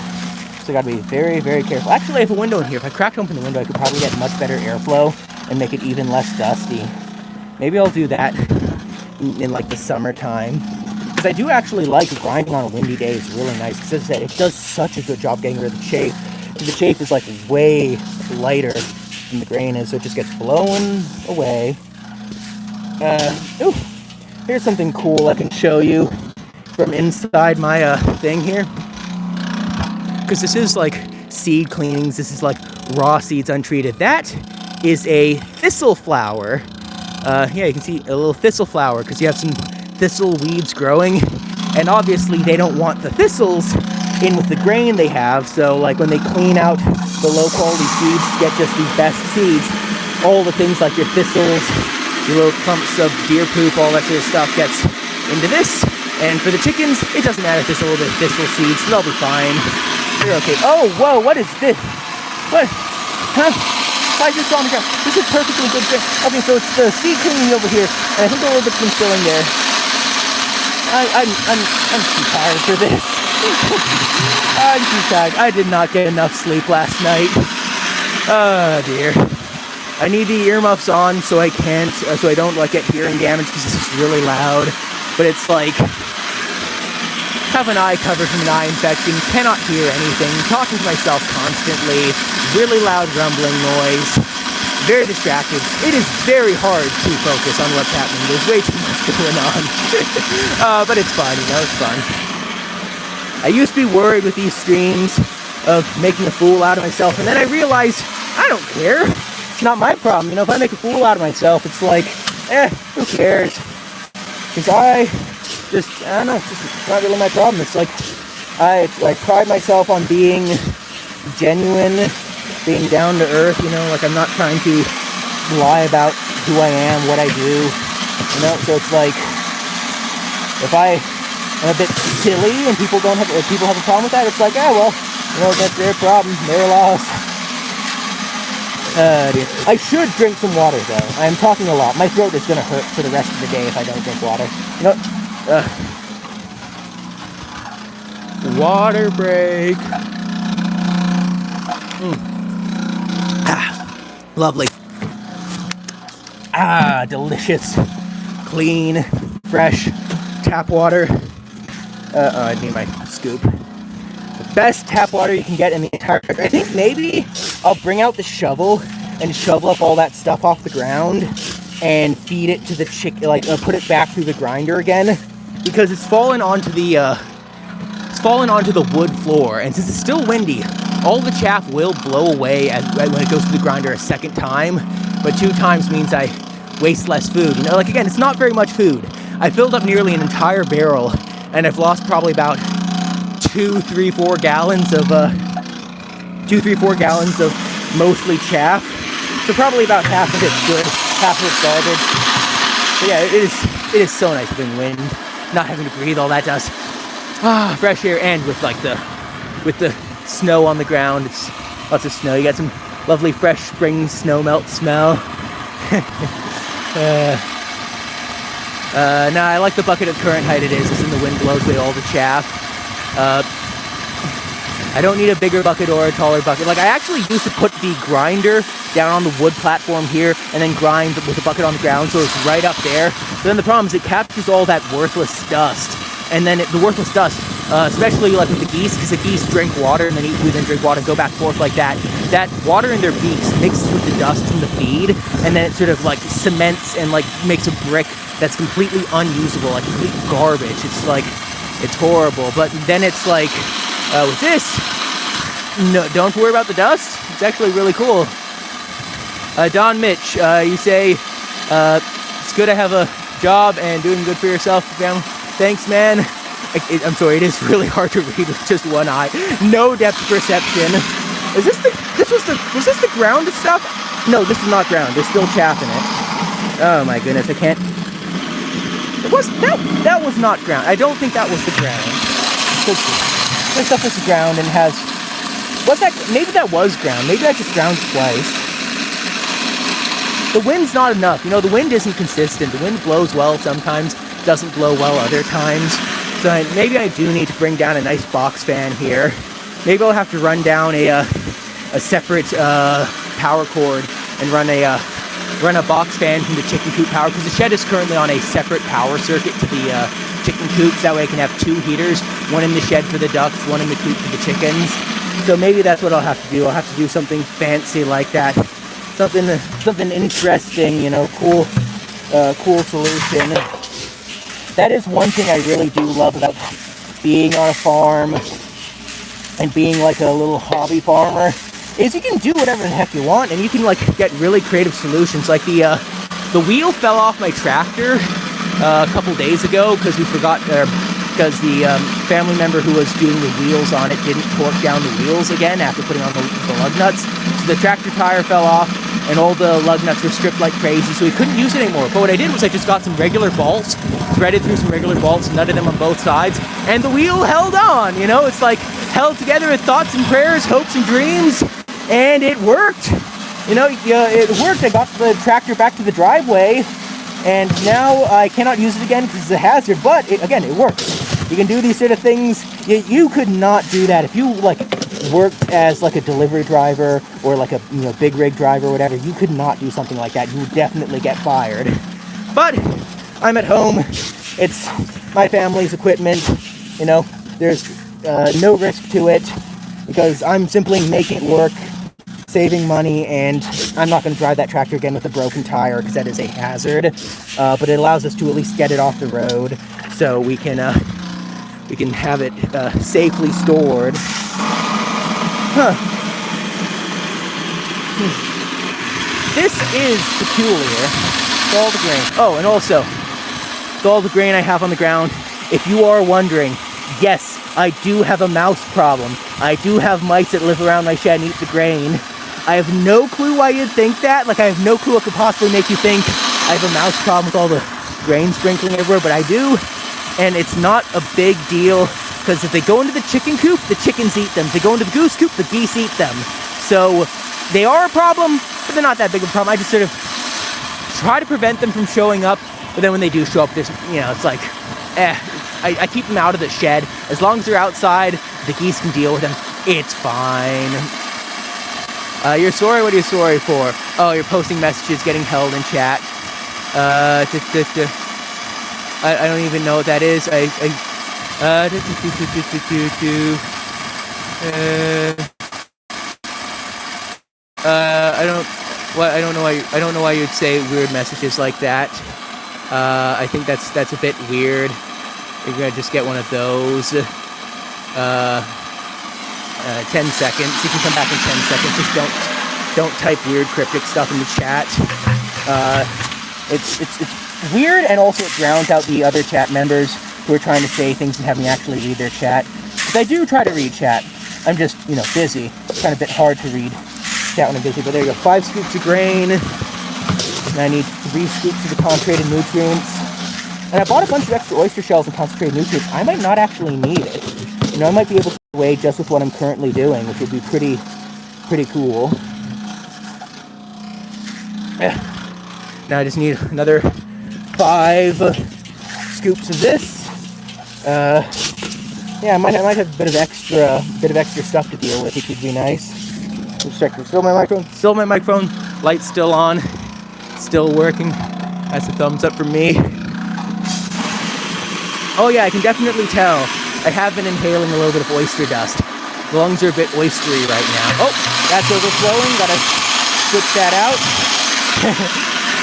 Speaker 1: so I gotta be very, very careful. Actually, I have a window in here. If I cracked open the window, I could probably get much better airflow and make it even less dusty. Maybe I'll do that in like the summertime. because I do actually like grinding on a windy day. It's really nice, because as I said, it does such a good job getting rid of the chafe. The chafe is like way lighter than the grain is, so it just gets blown away. Ooh, here's something cool I can show you from inside my thing here, because this is like seed cleanings. This is like raw seeds untreated. That is a thistle flower. Yeah, you can see a little thistle flower because you have some thistle weeds growing, and obviously they don't want the thistles in with the grain they have, so like when they clean out the low quality seeds to get just the best seeds, all the things like your thistles, your little clumps of deer poop, all that sort of stuff gets into this. And for the chickens, it doesn't matter if there's a little bit of thistle seeds, they'll be fine. They're okay. Oh, whoa, what is this? What? Huh? Why is this on the ground? This is perfectly good. Okay, so it's the seed cleaning over here, and I think a little bit's been filling there. I'm too tired for this. I'm too tired. I did not get enough sleep last night. Oh dear. I need the earmuffs on so I can't, so I don't like get hearing damage because this is really loud. But it's like, have an eye covered from an eye infection, cannot hear anything, talking to myself constantly, really loud rumbling noise, very distracted. It is very hard to focus on what's happening. There's way too much going on. But it's fun, you know, it's fun. I used to be worried with these streams of making a fool out of myself, and then I realized, I don't care. It's not my problem. You know, if I make a fool out of myself, it's like, who cares? Because I don't know, it's just not really my problem. It's like, I pride myself on being genuine, being down to earth, you know, like I'm not trying to lie about who I am, what I do, you know, so it's like, if I am a bit silly and people have a problem with that, it's like, well, you know, that's their problem, their loss. Dear. I should drink some water, though. I'm talking a lot. My throat is going to hurt for the rest of the day if I don't drink water. You know, water break. Lovely. Delicious, clean, fresh tap water. I need my scoop. The best tap water you can get in the entire country. I think maybe I'll bring out the shovel and shovel up all that stuff off the ground and feed it to the chicken, like put it back through the grinder again, because it's fallen onto the wood floor, and since it's still windy, all the chaff will blow away when it goes through the grinder a second time, but 2 times means I waste less food. You know, like again, it's not very much food. I filled up nearly an entire barrel, and I've lost probably about 2-4 gallons of mostly chaff. So probably about half of it's good, half of it's garbage. But yeah, it is so nice having wind, not having to breathe all that dust. Fresh air, and with the snow on the ground, it's lots of snow. You got some lovely fresh spring snow melt smell. Nah, I like the bucket at current height it is, because then the wind blows away all the chaff. I don't need a bigger bucket or a taller bucket. Like, I actually used to put the grinder down on the wood platform here and then grind with the bucket on the ground, so it's right up there. But then the problem is it captures all that worthless dust. And then the worthless dust, especially like with the geese, because the geese drink water and then eat food and drink water and go back and forth like that. That water in their beaks mixes with the dust from the feed, and then it sort of like cements and like makes a brick that's completely unusable, like complete garbage. It's like, it's horrible. But then it's like, with this, no, don't worry about the dust. It's actually really cool. Don Mitch, you say, it's good to have a job and doing good for yourself, family. Thanks, man. I'm sorry, it is really hard to read with just one eye. No depth perception. Was this the ground stuff? No, this is not ground. There's still chaff in it. Oh my goodness, I can't. That was not ground. I don't think that was the ground. This stuff was the ground and has. Maybe that was ground. Maybe I just ground twice. The wind's not enough. You know, the wind isn't consistent. The wind blows well sometimes, doesn't blow well other times. So maybe I do need to bring down a nice box fan here. Maybe I'll have to run down a separate power cord and run a box fan from the chicken coop power, because the shed is currently on a separate power circuit to chicken coops. That way I can have 2 heaters, one in the shed for the ducks, one in the coop for the chickens. So maybe that's what I'll have to do. I'll have to do something fancy like that. Something interesting, you know, cool solution. That is one thing I really do love about being on a farm and being like a little hobby farmer, is you can do whatever the heck you want, and you can like get really creative solutions. Like the wheel fell off my tractor a couple days ago because we forgot, because the family member who was doing the wheels on it didn't torque down the wheels again after putting on the lug nuts. So the tractor tire fell off, and all the lug nuts were stripped like crazy, so we couldn't use it anymore. But what I did was I just got some regular bolts, threaded through some regular bolts, nutted them on both sides, and the wheel held on, you know? It's like held together with thoughts and prayers, hopes and dreams, and it worked. You know, it worked. I got the tractor back to the driveway, and now I cannot use it again because it's a hazard, but again, it works. You can do these sort of things. You could not do that if you like worked as like a delivery driver or like a big rig driver or whatever. You could not do something like that. You would definitely get fired. But I'm at home. It's my family's equipment. You know, there's no risk to it because I'm simply making it work, saving money, and I'm not going to drive that tractor again with a broken tire because that is a hazard. But it allows us to at least get it off the road so we can have it safely stored. This is peculiar. It's all the grain. Oh, and also, with all the grain I have on the ground, if you are wondering, yes, I do have a mouse problem. I do have mice that live around my shed and eat the grain. I have no clue why you'd think that. Like, I have no clue what could possibly make you think I have a mouse problem with all the grain sprinkling everywhere, but I do. And it's not a big deal, because if they go into the chicken coop, the chickens eat them. If they go into the goose coop, the geese eat them. So they are a problem, but they're not that big of a problem. I just sort of try to prevent them from showing up, but then when they do show up, there's, it's like, I keep them out of the shed. As long as they're outside, the geese can deal with them. It's fine. You're sorry? What are you sorry for? Oh, you're posting messages, getting held in chat. I don't even know what that is. I don't know why you'd say weird messages like that. I think that's a bit weird. You're gonna just get one of those. 10 seconds. You can come back in 10 seconds. Just don't type weird cryptic stuff in the chat. It's weird, and also it drowns out the other chat members who are trying to say things and have me actually read their chat. Because I do try to read chat. I'm just, busy. It's kind of a bit hard to read chat when I'm busy. But there you go. 5 scoops of grain. And I need 3 scoops of the concentrated nutrients. And I bought a bunch of extra oyster shells and concentrated nutrients. I might not actually need it. I might be able to get away just with what I'm currently doing, which would be pretty cool. Now I just need another 5 scoops of this. I might have a bit of extra stuff to deal with, which would be nice. Let's check. Still my microphone. Light's still on. Still working. That's a thumbs up from me. Oh yeah, I can definitely tell. I have been inhaling a little bit of oyster dust. The lungs are a bit oystery right now. Oh, that's overflowing. Gotta switch that out.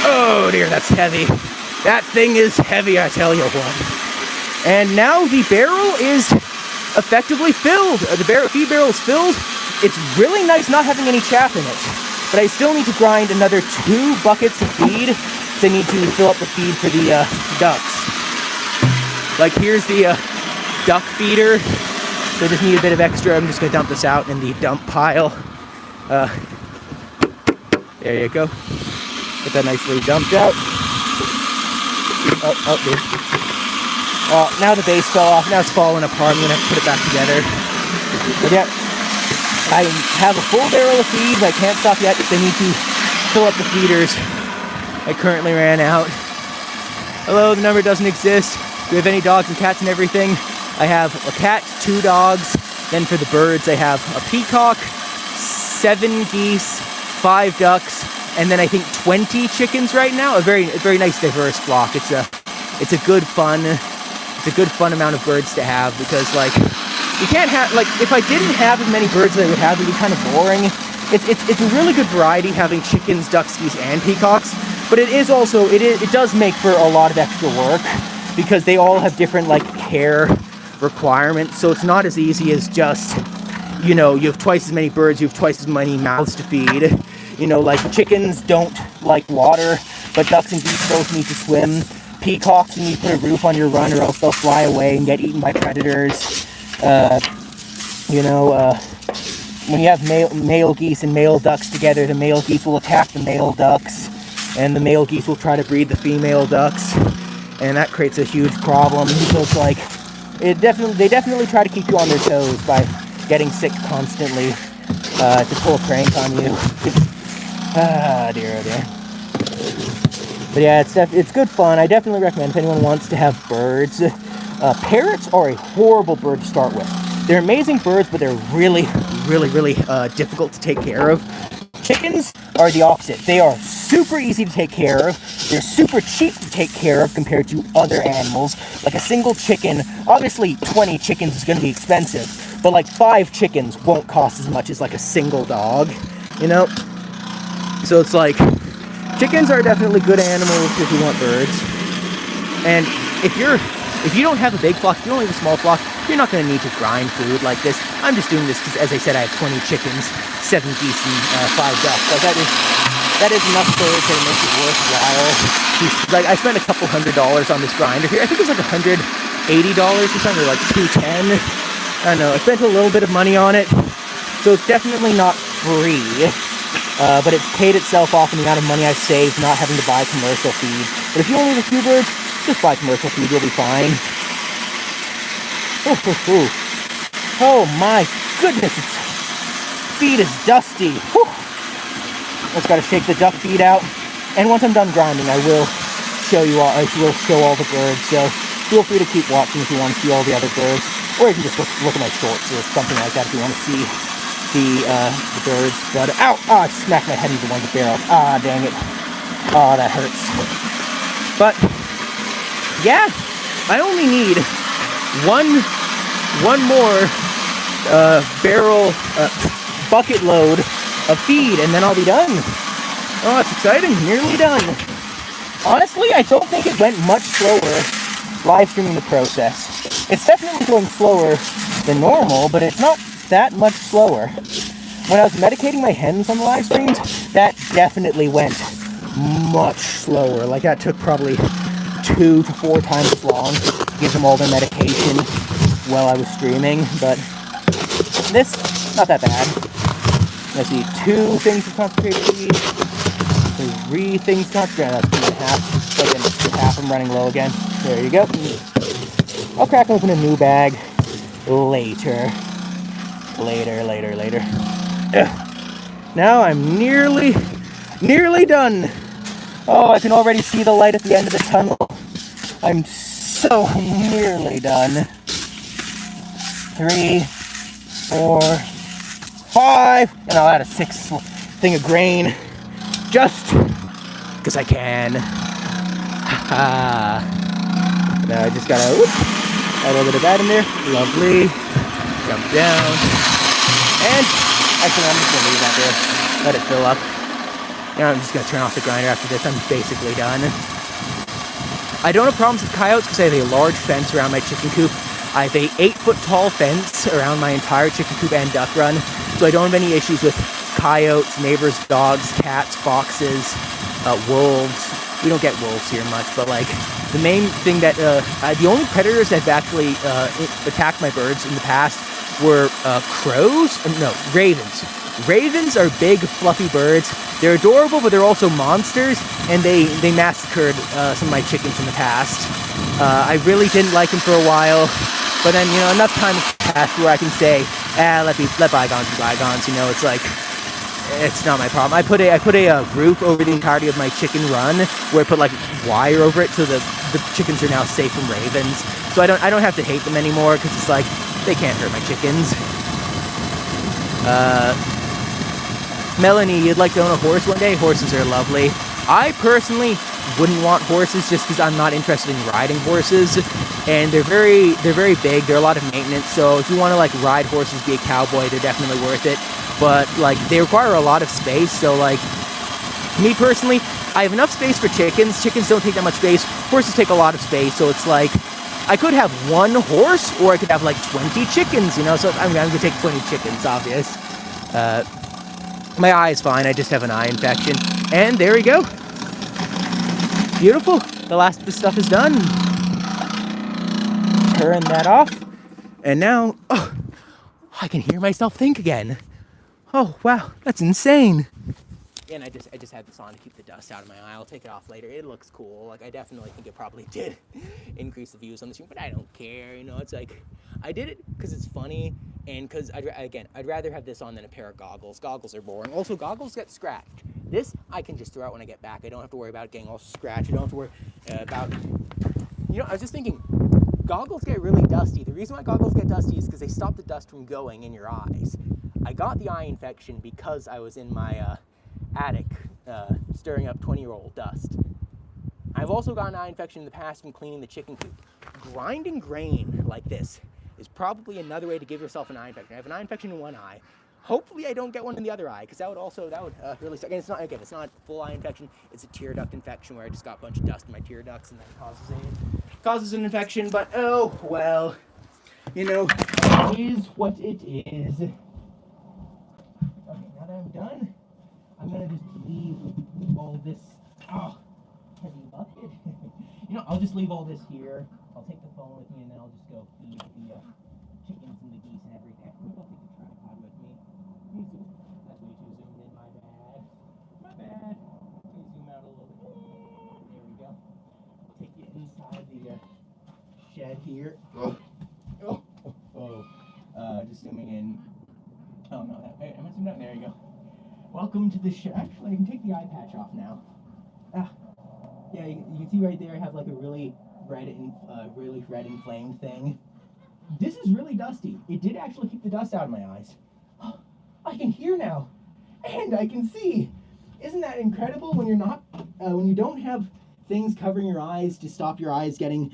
Speaker 1: Oh dear, that's heavy. That thing is heavy, I tell you what. And now the barrel is effectively filled. The feed barrel is filled. It's really nice not having any chaff in it. But I still need to grind another 2 buckets of feed. So I need to fill up the feed for the ducks. Like, here's the duck feeder. So I just need a bit of extra. I'm just going to dump this out in the dump pile. There you go. Get that nicely dumped out. Dude. Now the base fell off. Now it's falling apart. I'm going to have to put it back together. But yeah, I have a full barrel of feed, but I can't stop yet because I need to fill up the feeders. I currently ran out. Hello, the number doesn't exist. Do we have any dogs and cats and everything? I have a cat, 2 dogs. Then for the birds, I have a peacock, 7 geese, 5 ducks, and then I think 20 chickens right now. A very nice diverse flock. It's a good fun it's a good fun amount of birds to have, because like you can't have, like, if I didn't have as many birds as I would have, it'd be kind of boring. It's a really good variety having chickens, ducks, geese, and peacocks, but it is also, it does make for a lot of extra work, because they all have different like care requirements. So it's not as easy as just, you know, you have twice as many birds, you have twice as many mouths to feed. You know, like chickens don't like water, but ducks and geese both need to swim. Peacocks, you need to put a roof on your run, or else they'll fly away and get eaten by predators. When you have male geese and male ducks together, the male geese will attack the male ducks, and the male geese will try to breed the female ducks, and that creates a huge problem. So it's like, they definitely try to keep you on their toes by getting sick constantly to pull a prank on you. Ah, dear, oh dear. But yeah, it's good fun. I definitely recommend if anyone wants to have birds. Parrots are a horrible bird to start with. They're amazing birds, but they're really difficult to take care of. Chickens are the opposite. They are super easy to take care of. They're super cheap to take care of compared to other animals. Like a single chicken, obviously 20 chickens is going to be expensive, but like 5 chickens won't cost as much as like a single dog, you know? So it's like, chickens are definitely good animals if you want birds. And if you don't have a big flock, if you only have a small flock, you're not going to need to grind food like this. I'm just doing this because, as I said, I have 20 chickens, 7 geese, and 5 ducks. Like that is enough birds that it makes it worthwhile. Like, I spent a couple $100 on this grinder here. I think it was like $180 or something, or like $210. I don't know. I spent a little bit of money on it, so it's definitely not free. But it's paid itself off in the amount of money I've saved not having to buy commercial feed. But if you only have a few birds, just buy commercial feed, you'll be fine. Oh my goodness, its feed is dusty. Whew. Just gotta shake the duck feed out. And once I'm done grinding, I will show you all. I will show all the birds. So feel free to keep watching if you want to see all the other birds, or you can just look at my shorts or something like that if you want to see the birds. But ow! I smacked my head into one of the barrels. Ah, dang it! Oh, that hurts. But yeah, I only need one more bucket load of feed, and then I'll be done. Oh, that's exciting! Nearly done. Honestly, I don't think it went much slower live streaming the process. It's definitely going slower than normal, but it's not that much slower. When I was medicating my hens on the live streams, that definitely went much slower. Like, that took probably 2 to 4 times as long to give them all their medication while I was streaming, but this, not that bad. Let's see, 2 things of concentrated feed, 3 things concentrated, that's 2.5, so half, I'm running low again. There you go. I'll crack open a new bag later. Now I'm nearly done. Oh, I can already see the light at the end of the tunnel. I'm so nearly done. 3, 4, 5, and I'll add a 6th thing of grain, just because I can. Now I just gotta add a little bit of that in there. Lovely. Jump down. And actually, I'm just gonna leave that there. Let it fill up. Now I'm just gonna turn off the grinder after this. I'm basically done. I don't have problems with coyotes because I have a large fence around my chicken coop. I have a 8-foot tall fence around my entire chicken coop and duck run, so I don't have any issues with coyotes, neighbors, dogs, cats, foxes, wolves. We don't get wolves here much, but like the main thing that the only predators that have actually attacked my birds in the past were crows. No, ravens. Ravens are big, fluffy birds. They're adorable, but they're also monsters, and they massacred some of my chickens in the past. I really didn't like them for a while, but then, you know, enough time has passed where I can say, let bygones be bygones. You know, it's like, it's not my problem. I put a roof over the entirety of my chicken run, where I put like wire over it, so the chickens are now safe from ravens. So I don't have to hate them anymore, because it's like, they can't hurt my chickens. Melanie, you'd like to own a horse one day? Horses are lovely. I personally wouldn't want horses just because I'm not interested in riding horses, and they're very big. They're a lot of maintenance. So if you want to like ride horses, be a cowboy, they're definitely worth it. But like they require a lot of space. So like me personally, I have enough space for chickens. Chickens don't take that much space. Horses take a lot of space. So it's like I could have one horse, or I could have like 20 chickens. You know, so I'm gonna take 20 chickens, obvious. My eye is fine. I just have an eye infection. And there we go. Beautiful. The last of the stuff is done. Turn that off. And now, oh, I can hear myself think again. Oh, wow. That's insane. And I just had this on to keep the dust out of my eye. I'll take it off later. It looks cool. Like, I definitely think it probably did increase the views on the stream, but I don't care. You know, it's like, I did it because it's funny, and because, I'd rather have this on than a pair of goggles. Goggles are boring. Also, goggles get scratched. This, I can just throw out when I get back. I don't have to worry about it getting all scratched. I don't have to worry about, you know, I was just thinking, goggles get really dusty. The reason why goggles get dusty is because they stop the dust from going in your eyes. I got the eye infection because I was in my, attic stirring up 20-year-old dust. I've also gotten eye infection in the past from cleaning the chicken coop. Grinding grain like this is probably another way to give yourself an eye infection. I have an eye infection in one eye. Hopefully I don't get one in the other eye, because that would really suck. And it's not full eye infection. It's a tear duct infection where I just got a bunch of dust in my tear ducts and that causes an infection. But oh well, you know, it is what it is. Okay, now that I'm done, I'm gonna just leave all this heavy bucket. You know, I'll just leave all this here. I'll take the phone with me, and then I'll just go feed the chickens and the geese and everything. Maybe I'll take the tripod with me. That's way too zoomed in. My bad. My bad. Let me zoom out a little bit. There we go. Take you inside the shed here. Just zooming in. Oh no, am I zooming out? There you go. Welcome to the show. Actually, I can take the eye patch off now. Yeah, you can see right there I have like a really red inflamed thing. This is really dusty. It did actually keep the dust out of my eyes. I can hear now, and I can see. Isn't that incredible when you don't have things covering your eyes to stop your eyes getting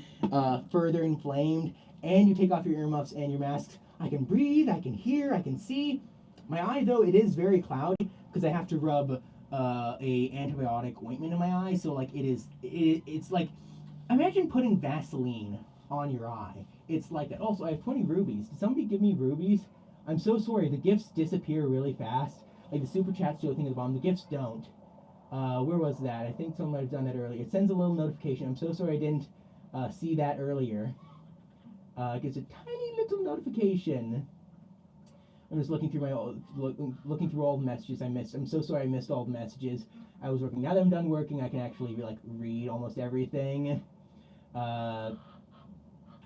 Speaker 1: further inflamed, and you take off your earmuffs and your masks? I can breathe, I can hear, I can see. My eye, though, it is very cloudy because I have to rub a antibiotic ointment in my eye. So like it's like, imagine putting Vaseline on your eye. It's like that. Also, I have 20 rubies. Did somebody give me rubies? I'm so sorry. The gifts disappear really fast. Like the super chat's still thing at the bottom. The gifts don't. Where was that? I think someone might have done that earlier. It sends a little notification. I'm so sorry I didn't see that earlier. It gives a tiny little notification. I'm just looking through looking through all the messages I missed. I'm so sorry I missed all the messages. I was working. Now that I'm done working, I can actually like read almost everything.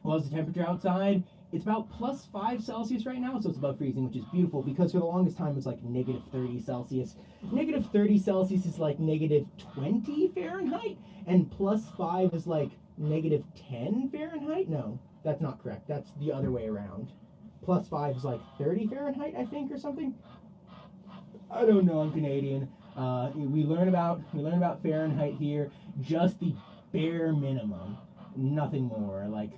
Speaker 1: What's the temperature outside? It's about +5 Celsius right now, so it's above freezing, which is beautiful because for the longest time it was like -30 Celsius. -30 Celsius is like -20 Fahrenheit, and +5 is like -10 Fahrenheit. No, that's not correct. That's the other way around. +5 is like 30 Fahrenheit, I think, or something. I don't know. I'm Canadian. We learn about Fahrenheit here, just the bare minimum, nothing more. Like,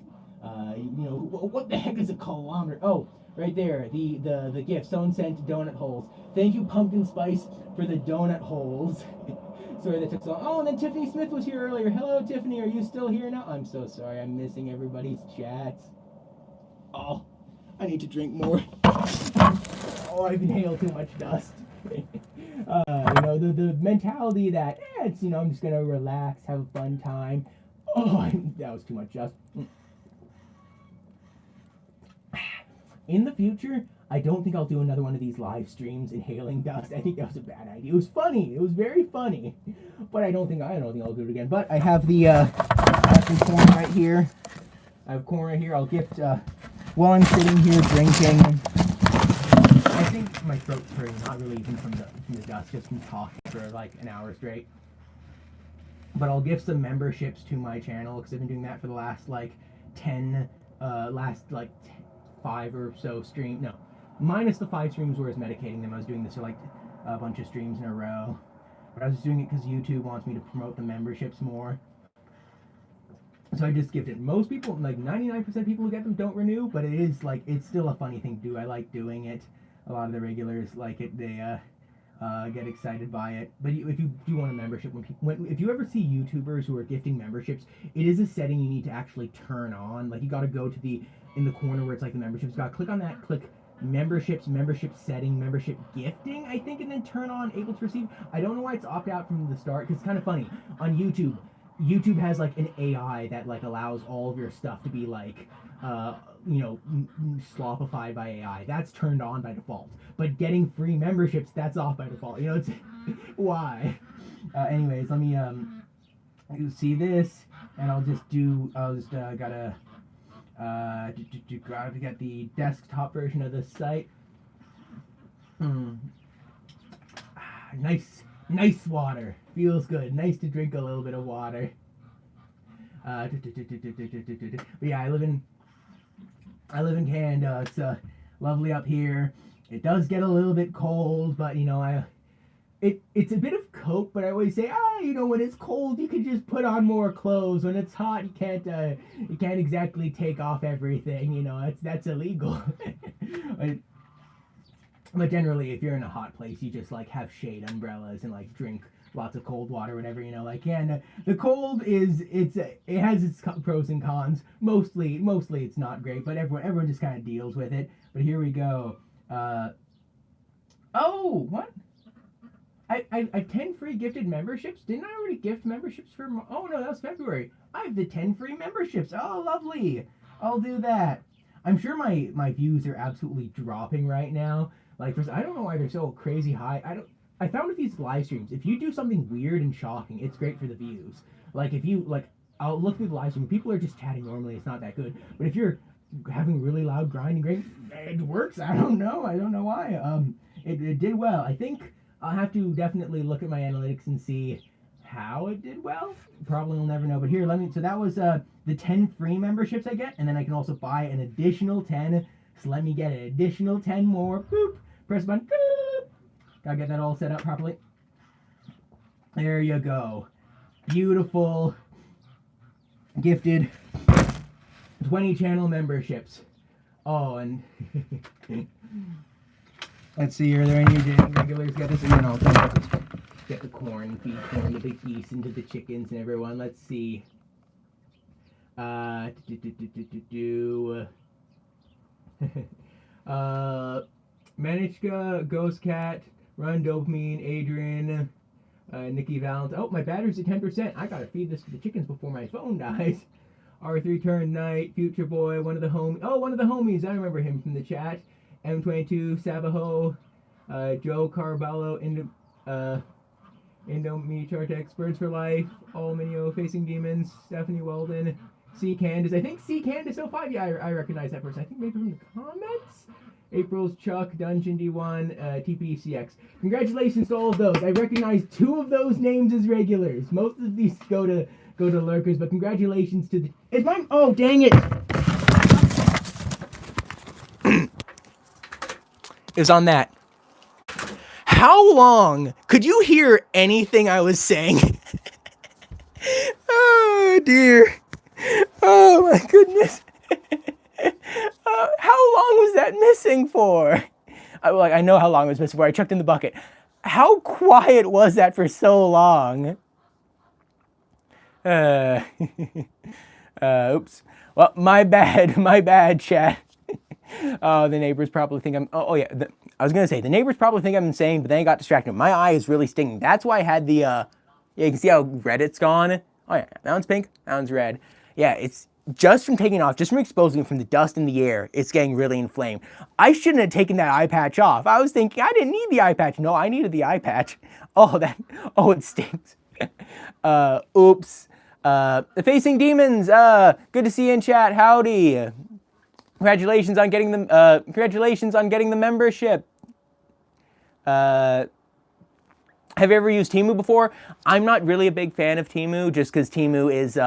Speaker 1: you know, what the heck is a kilometer? Oh, right there, the gift. Someone sent donut holes. Thank you, Pumpkin Spice, for the donut holes. Sorry that took so long. Oh, and then Tiffany Smith was here earlier. Hello, Tiffany. Are you still here now? I'm so sorry. I'm missing everybody's chats. Oh, I need to drink more. Oh, I've inhaled too much dust. You know, the mentality that, it's, you know, I'm just going to relax, have a fun time. Oh, that was too much dust. In the future, I don't think I'll do another one of these live streams inhaling dust. I think that was a bad idea. It was funny. It was very funny. But I don't think I'll do it again. But I have I have some corn right here. I have corn right here. I'll gift, while I'm sitting here drinking. I think my throat's hurting, not really even from the dust, just from talking for like an hour straight. But I'll give some memberships to my channel because I've been doing that for the last like 5 or so streams. No, minus the 5 streams where I was medicating them. I was doing this for like a bunch of streams in a row. But I was just doing it because YouTube wants me to promote the memberships more. So I just gifted. Most people, like 99% of people who get them don't renew, but it is like, it's still a funny thing to do. I like doing it. A lot of the regulars like it. They get excited by it. But if you do want a membership, if you ever see YouTubers who are gifting memberships, it is a setting you need to actually turn on. Like you got to go to in the corner where it's like the memberships. Got to click on that. Click membership setting, membership gifting, I think, and then turn on able to receive. I don't know why it's opt out from the start, because it's kind of funny. On YouTube has like an AI that like allows all of your stuff to be like slopified by AI. That's turned on by default. But getting free memberships, that's off by default. It's why. Anyways, let me you see this, and I'll just gotta get the desktop version of this site. Nice water. Feels good. Nice to drink a little bit of water. But yeah, I live in Canada. It's lovely up here. It does get a little bit cold, but it's a bit of cope. But I always say, when it's cold, you can just put on more clothes. When it's hot, you can't exactly take off everything. That's illegal. But generally, if you're in a hot place, you just like have shade umbrellas and like drink lots of cold water, whatever. And the cold it has its pros and cons. Mostly it's not great, but everyone just kind of deals with it. But here we go. Oh, what? I've 10 free gifted memberships. Didn't I already gift memberships for? Oh no, that was February. I have the 10 free memberships. Oh, lovely. I'll do that. I'm sure my views are absolutely dropping right now. Like, I don't know why they're so crazy high. I found with these live streams, if you do something weird and shocking, it's great for the views. Like, if you, I'll look through the live stream, people are just chatting normally, it's not that good. But if you're having really loud grinding, great, it works. I don't know why. It did well. I think I'll have to definitely look at my analytics and see how it did well. Probably will never know. But here, so that was the 10 free memberships I get, and then I can also buy an additional 10. So let me get an additional 10 more. Boop. Press button. Boop. Gotta get that all set up properly. There you go. Beautiful. Gifted 20 channel memberships. Oh, and let's see, are there any regulars get this? And then I'll get the corn, feed corn to the geese and to the chickens and everyone. Let's see. Manichka, Ghost Cat, Run Dopamine, Adrian, Nikki Valentine. Oh, my battery's at 10%. I gotta feed this to the chickens before my phone dies. R3 Turn Knight, Future Boy, one of the homies. I remember him from the chat. M22, Savaho, Joe Carballo, Indomie Chartex, Birds for Life, All Minio, Facing Demons, Stephanie Weldon, C Candace. I think C Candace 05. Yeah, I recognize that person. I think maybe from the comments. April's Chuck, Dungeon D1, TPCX. Congratulations to all of those. I recognize 2 of those names as regulars. Most of these go to lurkers, but congratulations to the. Is mine? Oh, dang it! It was on that. How long? Could you hear anything I was saying? Oh dear. Oh my goodness. How long was that missing for? I know how long it was missing for. I chucked in the bucket. How quiet was that for so long? Oops. Well, my bad, chat. The neighbors probably think I'm. I was gonna say the neighbors probably think I'm insane, but then I got distracted. My eye is really stinging. That's why I had the. Yeah, you can see how red it's gone. Oh yeah, that one's pink. That one's red. Yeah, it's just from taking off, just from exposing it from the dust in the air. It's getting really inflamed. I shouldn't have taken that eye patch off. I was thinking I didn't need the eye patch. No, I needed the eye patch. Oh, it stings. Oops. The Facing Demons. Good to see you in chat. Howdy. Congratulations on getting the membership. Have you ever used Temu before? I'm not really a big fan of Temu, just because Temu is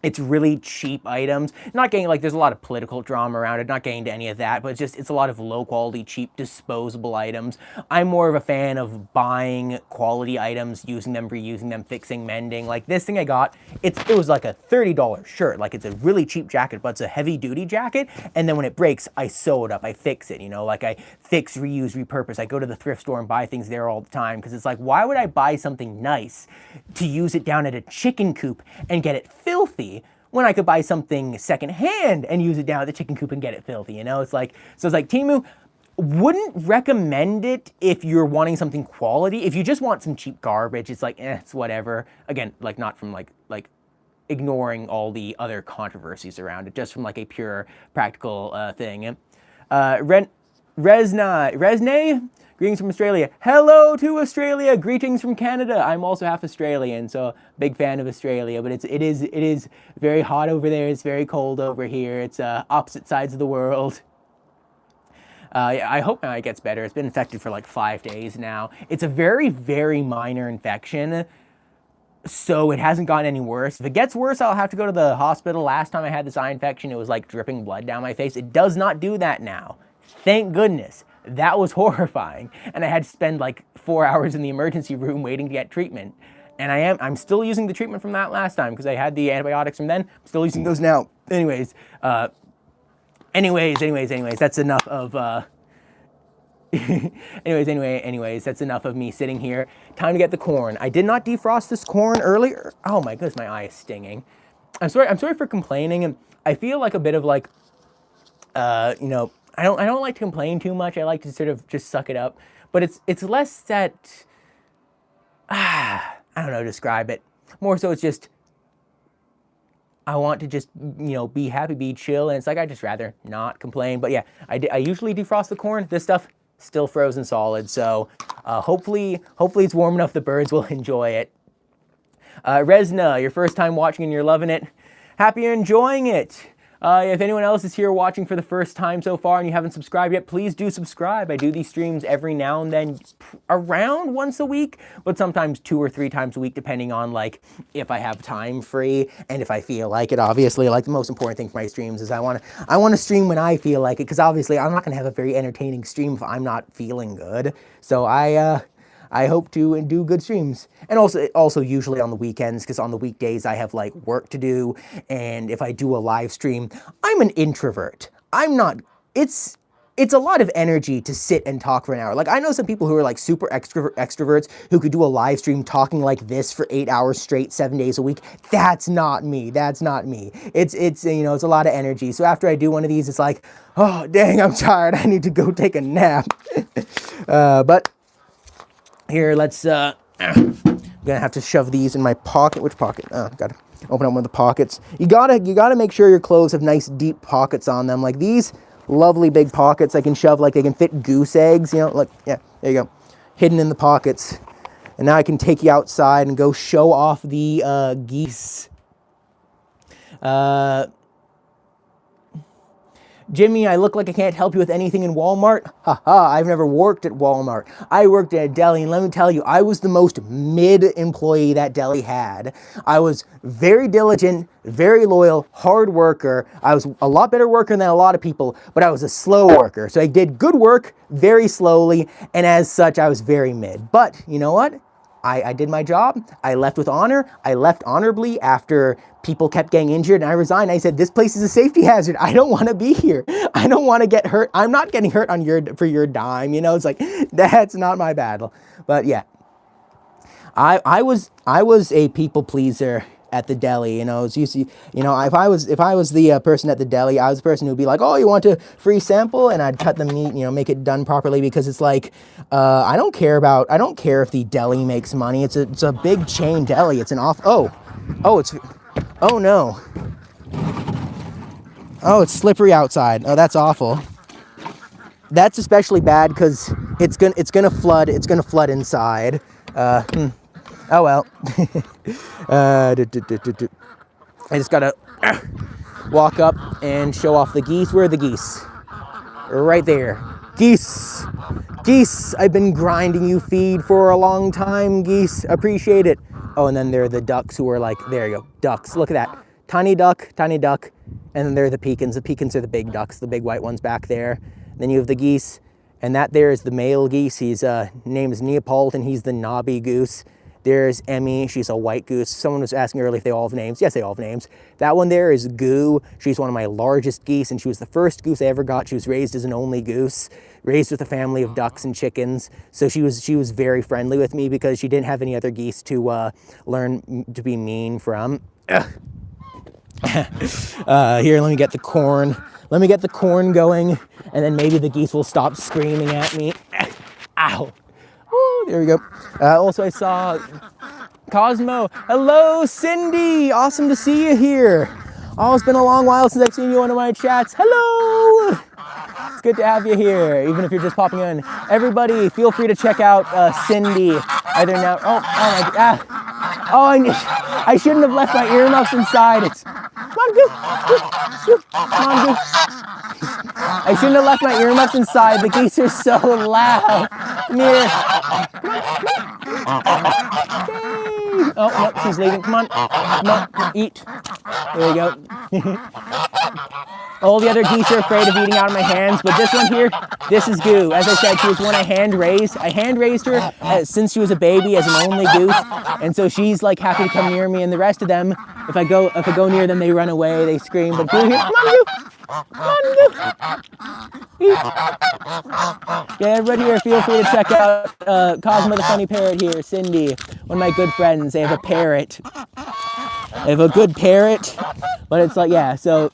Speaker 1: It's really cheap items. Not getting, like, there's a lot of political drama around it, not getting to any of that, but it's a lot of low quality, cheap, disposable items. I'm more of a fan of buying quality items, using them, reusing them, fixing, mending. Like this thing I got, it was like a $30 shirt. Like it's a really cheap jacket, but it's a heavy duty jacket. And then when it breaks, I sew it up, I fix it, you know, like I fix, reuse, repurpose. I go to the thrift store and buy things there all the time because it's like, why would I buy something nice to use it down at a chicken coop and get it filthy when I could buy something secondhand and use it down at the chicken coop and get it filthy, you know? It's like, so it's like Temu, wouldn't recommend it if you're wanting something quality. If you just want some cheap garbage, it's like, it's whatever. Again, like not from like ignoring all the other controversies around it, just from like a pure practical thing. Resne, greetings from Australia. Hello to Australia. Greetings from Canada. I'm also half Australian, so big fan of Australia. But it is very hot over there. It's very cold over here. It's opposite sides of the world. I hope now it gets better. It's been infected for like 5 days now. It's a very, very minor infection, so it hasn't gotten any worse. If it gets worse, I'll have to go to the hospital. Last time I had this eye infection, it was like dripping blood down my face. It does not do that now. Thank goodness. That was horrifying. And I had to spend like 4 hours in the emergency room waiting to get treatment. And I'm still using the treatment from that last time because I had the antibiotics from then. I'm still using those now. Anyways, that's enough of, anyways, that's enough of me sitting here. Time to get the corn. I did not defrost this corn earlier. Oh my goodness, my eye is stinging. I'm sorry for complaining. I feel like a bit of like, you know, I don't like to complain too much. I like to sort of just suck it up. But it's less that, I don't know how to describe it. More so it's just, I want to just, you know, be happy, be chill. And it's like, I just rather not complain. But yeah, I usually defrost the corn. This stuff, still frozen solid. So hopefully it's warm enough the birds will enjoy it. Resna, your first time watching and you're loving it. Happy you're enjoying it. If anyone else is here watching for the first time so far and you haven't subscribed yet, please do subscribe. I do these streams every now and then, around once a week, but sometimes 2 or 3 times a week, depending on like if I have time free and if I feel like it. Obviously, like the most important thing for my streams is I want to stream when I feel like it, because obviously I'm not going to have a very entertaining stream if I'm not feeling good. So I hope to do good streams. And also usually on the weekends, because on the weekdays I have like work to do. And if I do a live stream, I'm an introvert. I'm not, it's a lot of energy to sit and talk for an hour. Like I know some people who are like super extroverts who could do a live stream talking like this for 8 hours straight, 7 days a week. That's not me. That's not me. It's you know, it's a lot of energy. So after I do one of these, it's like, oh dang, I'm tired. I need to go take a nap. But here, let's, I'm gonna have to shove these in my pocket. Which pocket? Oh, gotta open up one of the pockets. You gotta make sure your clothes have nice deep pockets on them. Like these lovely big pockets I can shove, like they can fit goose eggs, you know, like, yeah, there you go. Hidden in the pockets. And now I can take you outside and go show off the geese. Jimmy, I look like I can't help you with anything in Walmart? Haha, I've never worked at Walmart. I worked at a deli, and let me tell you, I was the most mid-employee that deli had. I was very diligent, very loyal, hard worker. I was a lot better worker than a lot of people, but I was a slow worker. So I did good work very slowly, and as such, I was very mid. But you know what? I did my job. I left with honor. I left honorably after people kept getting injured, and I resigned. I said, this place is a safety hazard. I don't want to be here. I don't want to get hurt. I'm not getting hurt for your dime. You know, it's like, that's not my battle. But yeah, I was a people pleaser at the deli. You know, it's usually, you know, if I was the person at the deli, I was the person who'd be like, oh, you want a free sample? And I'd cut the meat, you know, make it done properly, because it's like, I don't care if the deli makes money. It's a big chain deli. It's an oh no. Oh, it's slippery outside. Oh, that's awful. That's especially bad because it's gonna flood. It's gonna flood inside. Oh well. I just gotta walk up and show off the geese. Where are the geese? Right there. Geese. Geese. I've been grinding you feed for a long time, geese. Appreciate it. Oh, and then there are the ducks who are like, there you go. Ducks. Look at that. tiny duck, and then there are the pecans. The pecans are the big ducks, the big white ones back there. Then you have the geese, and that there is the male geese. His name is Neapolitan. He's the knobby goose. There's Emmy. She's a white goose. Someone was asking earlier if they all have names. Yes, they all have names. That one there is Goo. She's one of my largest geese, and she was the first goose I ever got. She was raised as an only goose, raised with a family of ducks and chickens. So she was very friendly with me because she didn't have any other geese to learn to be mean from. Here, let me get the corn. Let me get the corn going, and then maybe the geese will stop screaming at me. Ow. Ooh, there we go. Also, I saw Cosmo. Hello, Cindy. Awesome to see you here. Oh, it's been a long while since I've seen you on one of my chats. Hello. It's good to have you here, even if you're just popping in. Everybody, feel free to check out Cindy. Either now. Oh my God. I shouldn't have left my earmuffs inside. Come on, Goo. Come on, Goo. I shouldn't have left my earmuffs inside. The geese are so loud. Come here. Okay. Oh, no, she's leaving. Come on. Come on, eat. There you go. All the other geese are afraid of eating out of my hands, but this one here, this is Goo. As I said, she was one I hand raised. I hand raised her since she was a baby as an only goose, and so she's like happy to come near me. And the rest of them, if I go near them, they run away, they scream. But Goo here, come on, Goo. Come on, Goo. Eat. Yeah, everybody here, feel free to check out Cosmo the Funny Parrot here, Cindy, one of my good friends. They have a parrot. They have a good parrot, but it's like, yeah, so,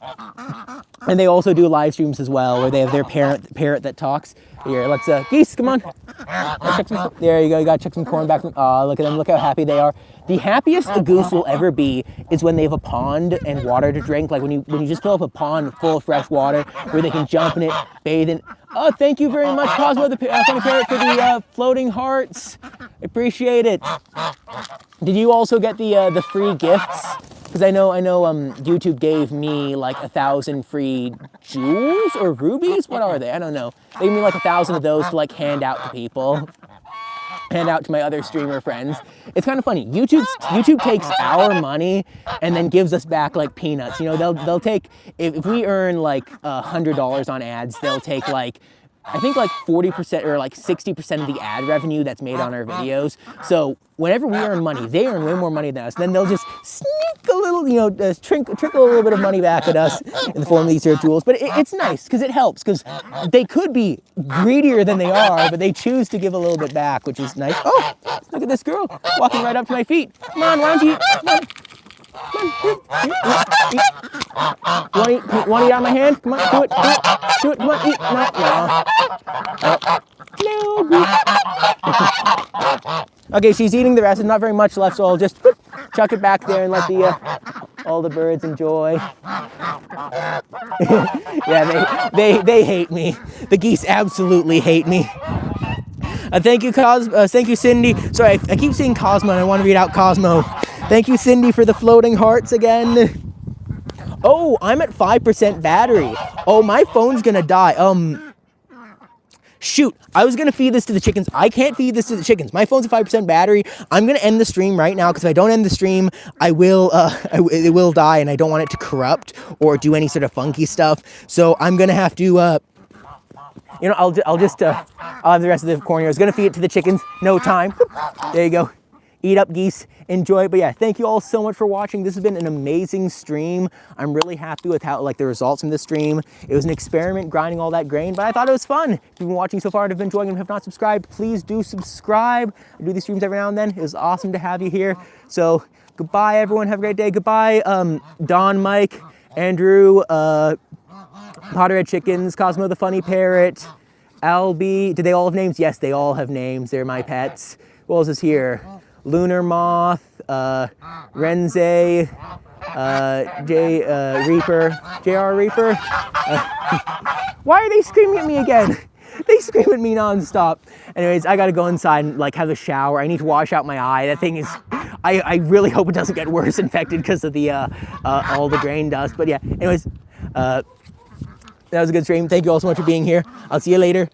Speaker 1: and they also do live streams as well, where they have their parrot that talks. Here, let's, geese, come on. There you go, you gotta check some corn back. Oh, look at them, look how happy they are. The happiest a goose will ever be is when they have a pond and water to drink, like when you just fill up a pond full of fresh water, where they can jump in it, bathe in it. Oh, thank you very much, Cosmo the Funny Parrot, for the floating hearts. Appreciate it. Did you also get the free gifts? Because I know YouTube gave me like 1,000 free jewels or rubies. What are they? I don't know. They gave me like 1,000 of those to like hand out to people, hand out to my other streamer friends. It's kind of funny. YouTube takes our money and then gives us back like peanuts. You know, they'll take, if we earn like $100 on ads, they'll take like, I think like 40% or like 60% of the ad revenue that's made on our videos. So whenever we earn money, they earn way more money than us. Then they'll just sneak a little, you know, trickle a little bit of money back at us in the form of these here tools. But it's nice because it helps, because they could be greedier than they are, but they choose to give a little bit back, which is nice. Oh, look at this girl walking right up to my feet. Come on, why don't you eat? Come on. You want to eat out of my hand? Come on, do it, come on, eat. No. Okay, she's eating the rest. There's not very much left, so I'll just chuck it back there and let all the birds enjoy. Yeah, they hate me. The geese absolutely hate me. Thank you, thank you, Cindy. Sorry, I keep saying Cosmo, and I want to read out Cosmo. Thank you, Cindy, for the floating hearts again. Oh, I'm at 5% battery. Oh, my phone's gonna die. Shoot, I was gonna feed this to the chickens. I can't feed this to the chickens. My phone's at 5% battery. I'm gonna end the stream right now, because if I don't end the stream, it will die, and I don't want it to corrupt or do any sort of funky stuff. So I'm gonna have to, you know, I'll have the rest of the corn here. I was gonna feed it to the chickens. No time. There you go. Eat up, geese. Enjoy. But yeah, thank you all so much for watching. This has been an amazing stream. I'm really happy with how, like, the results from this stream. It was an experiment grinding all that grain, but I thought it was fun. If you've been watching so far and have been enjoying and have not subscribed, please do subscribe. I do these streams every now and then. It was awesome to have you here. So goodbye, everyone. Have a great day. Goodbye, Don, Mike, Andrew, Potterhead Chickens, Cosmo the Funny Parrot, Albie. Do they all have names? Yes, they all have names. They're my pets. Who else is here? Lunar Moth, Renze, Reaper, JR Reaper. Why are they screaming at me again? They scream at me nonstop. Anyways, I gotta go inside and like have a shower. I need to wash out my eye. That thing is, I really hope it doesn't get worse infected because of the all the grain dust. But yeah, anyways, that was a good stream. Thank you all so much for being here. I'll see you later.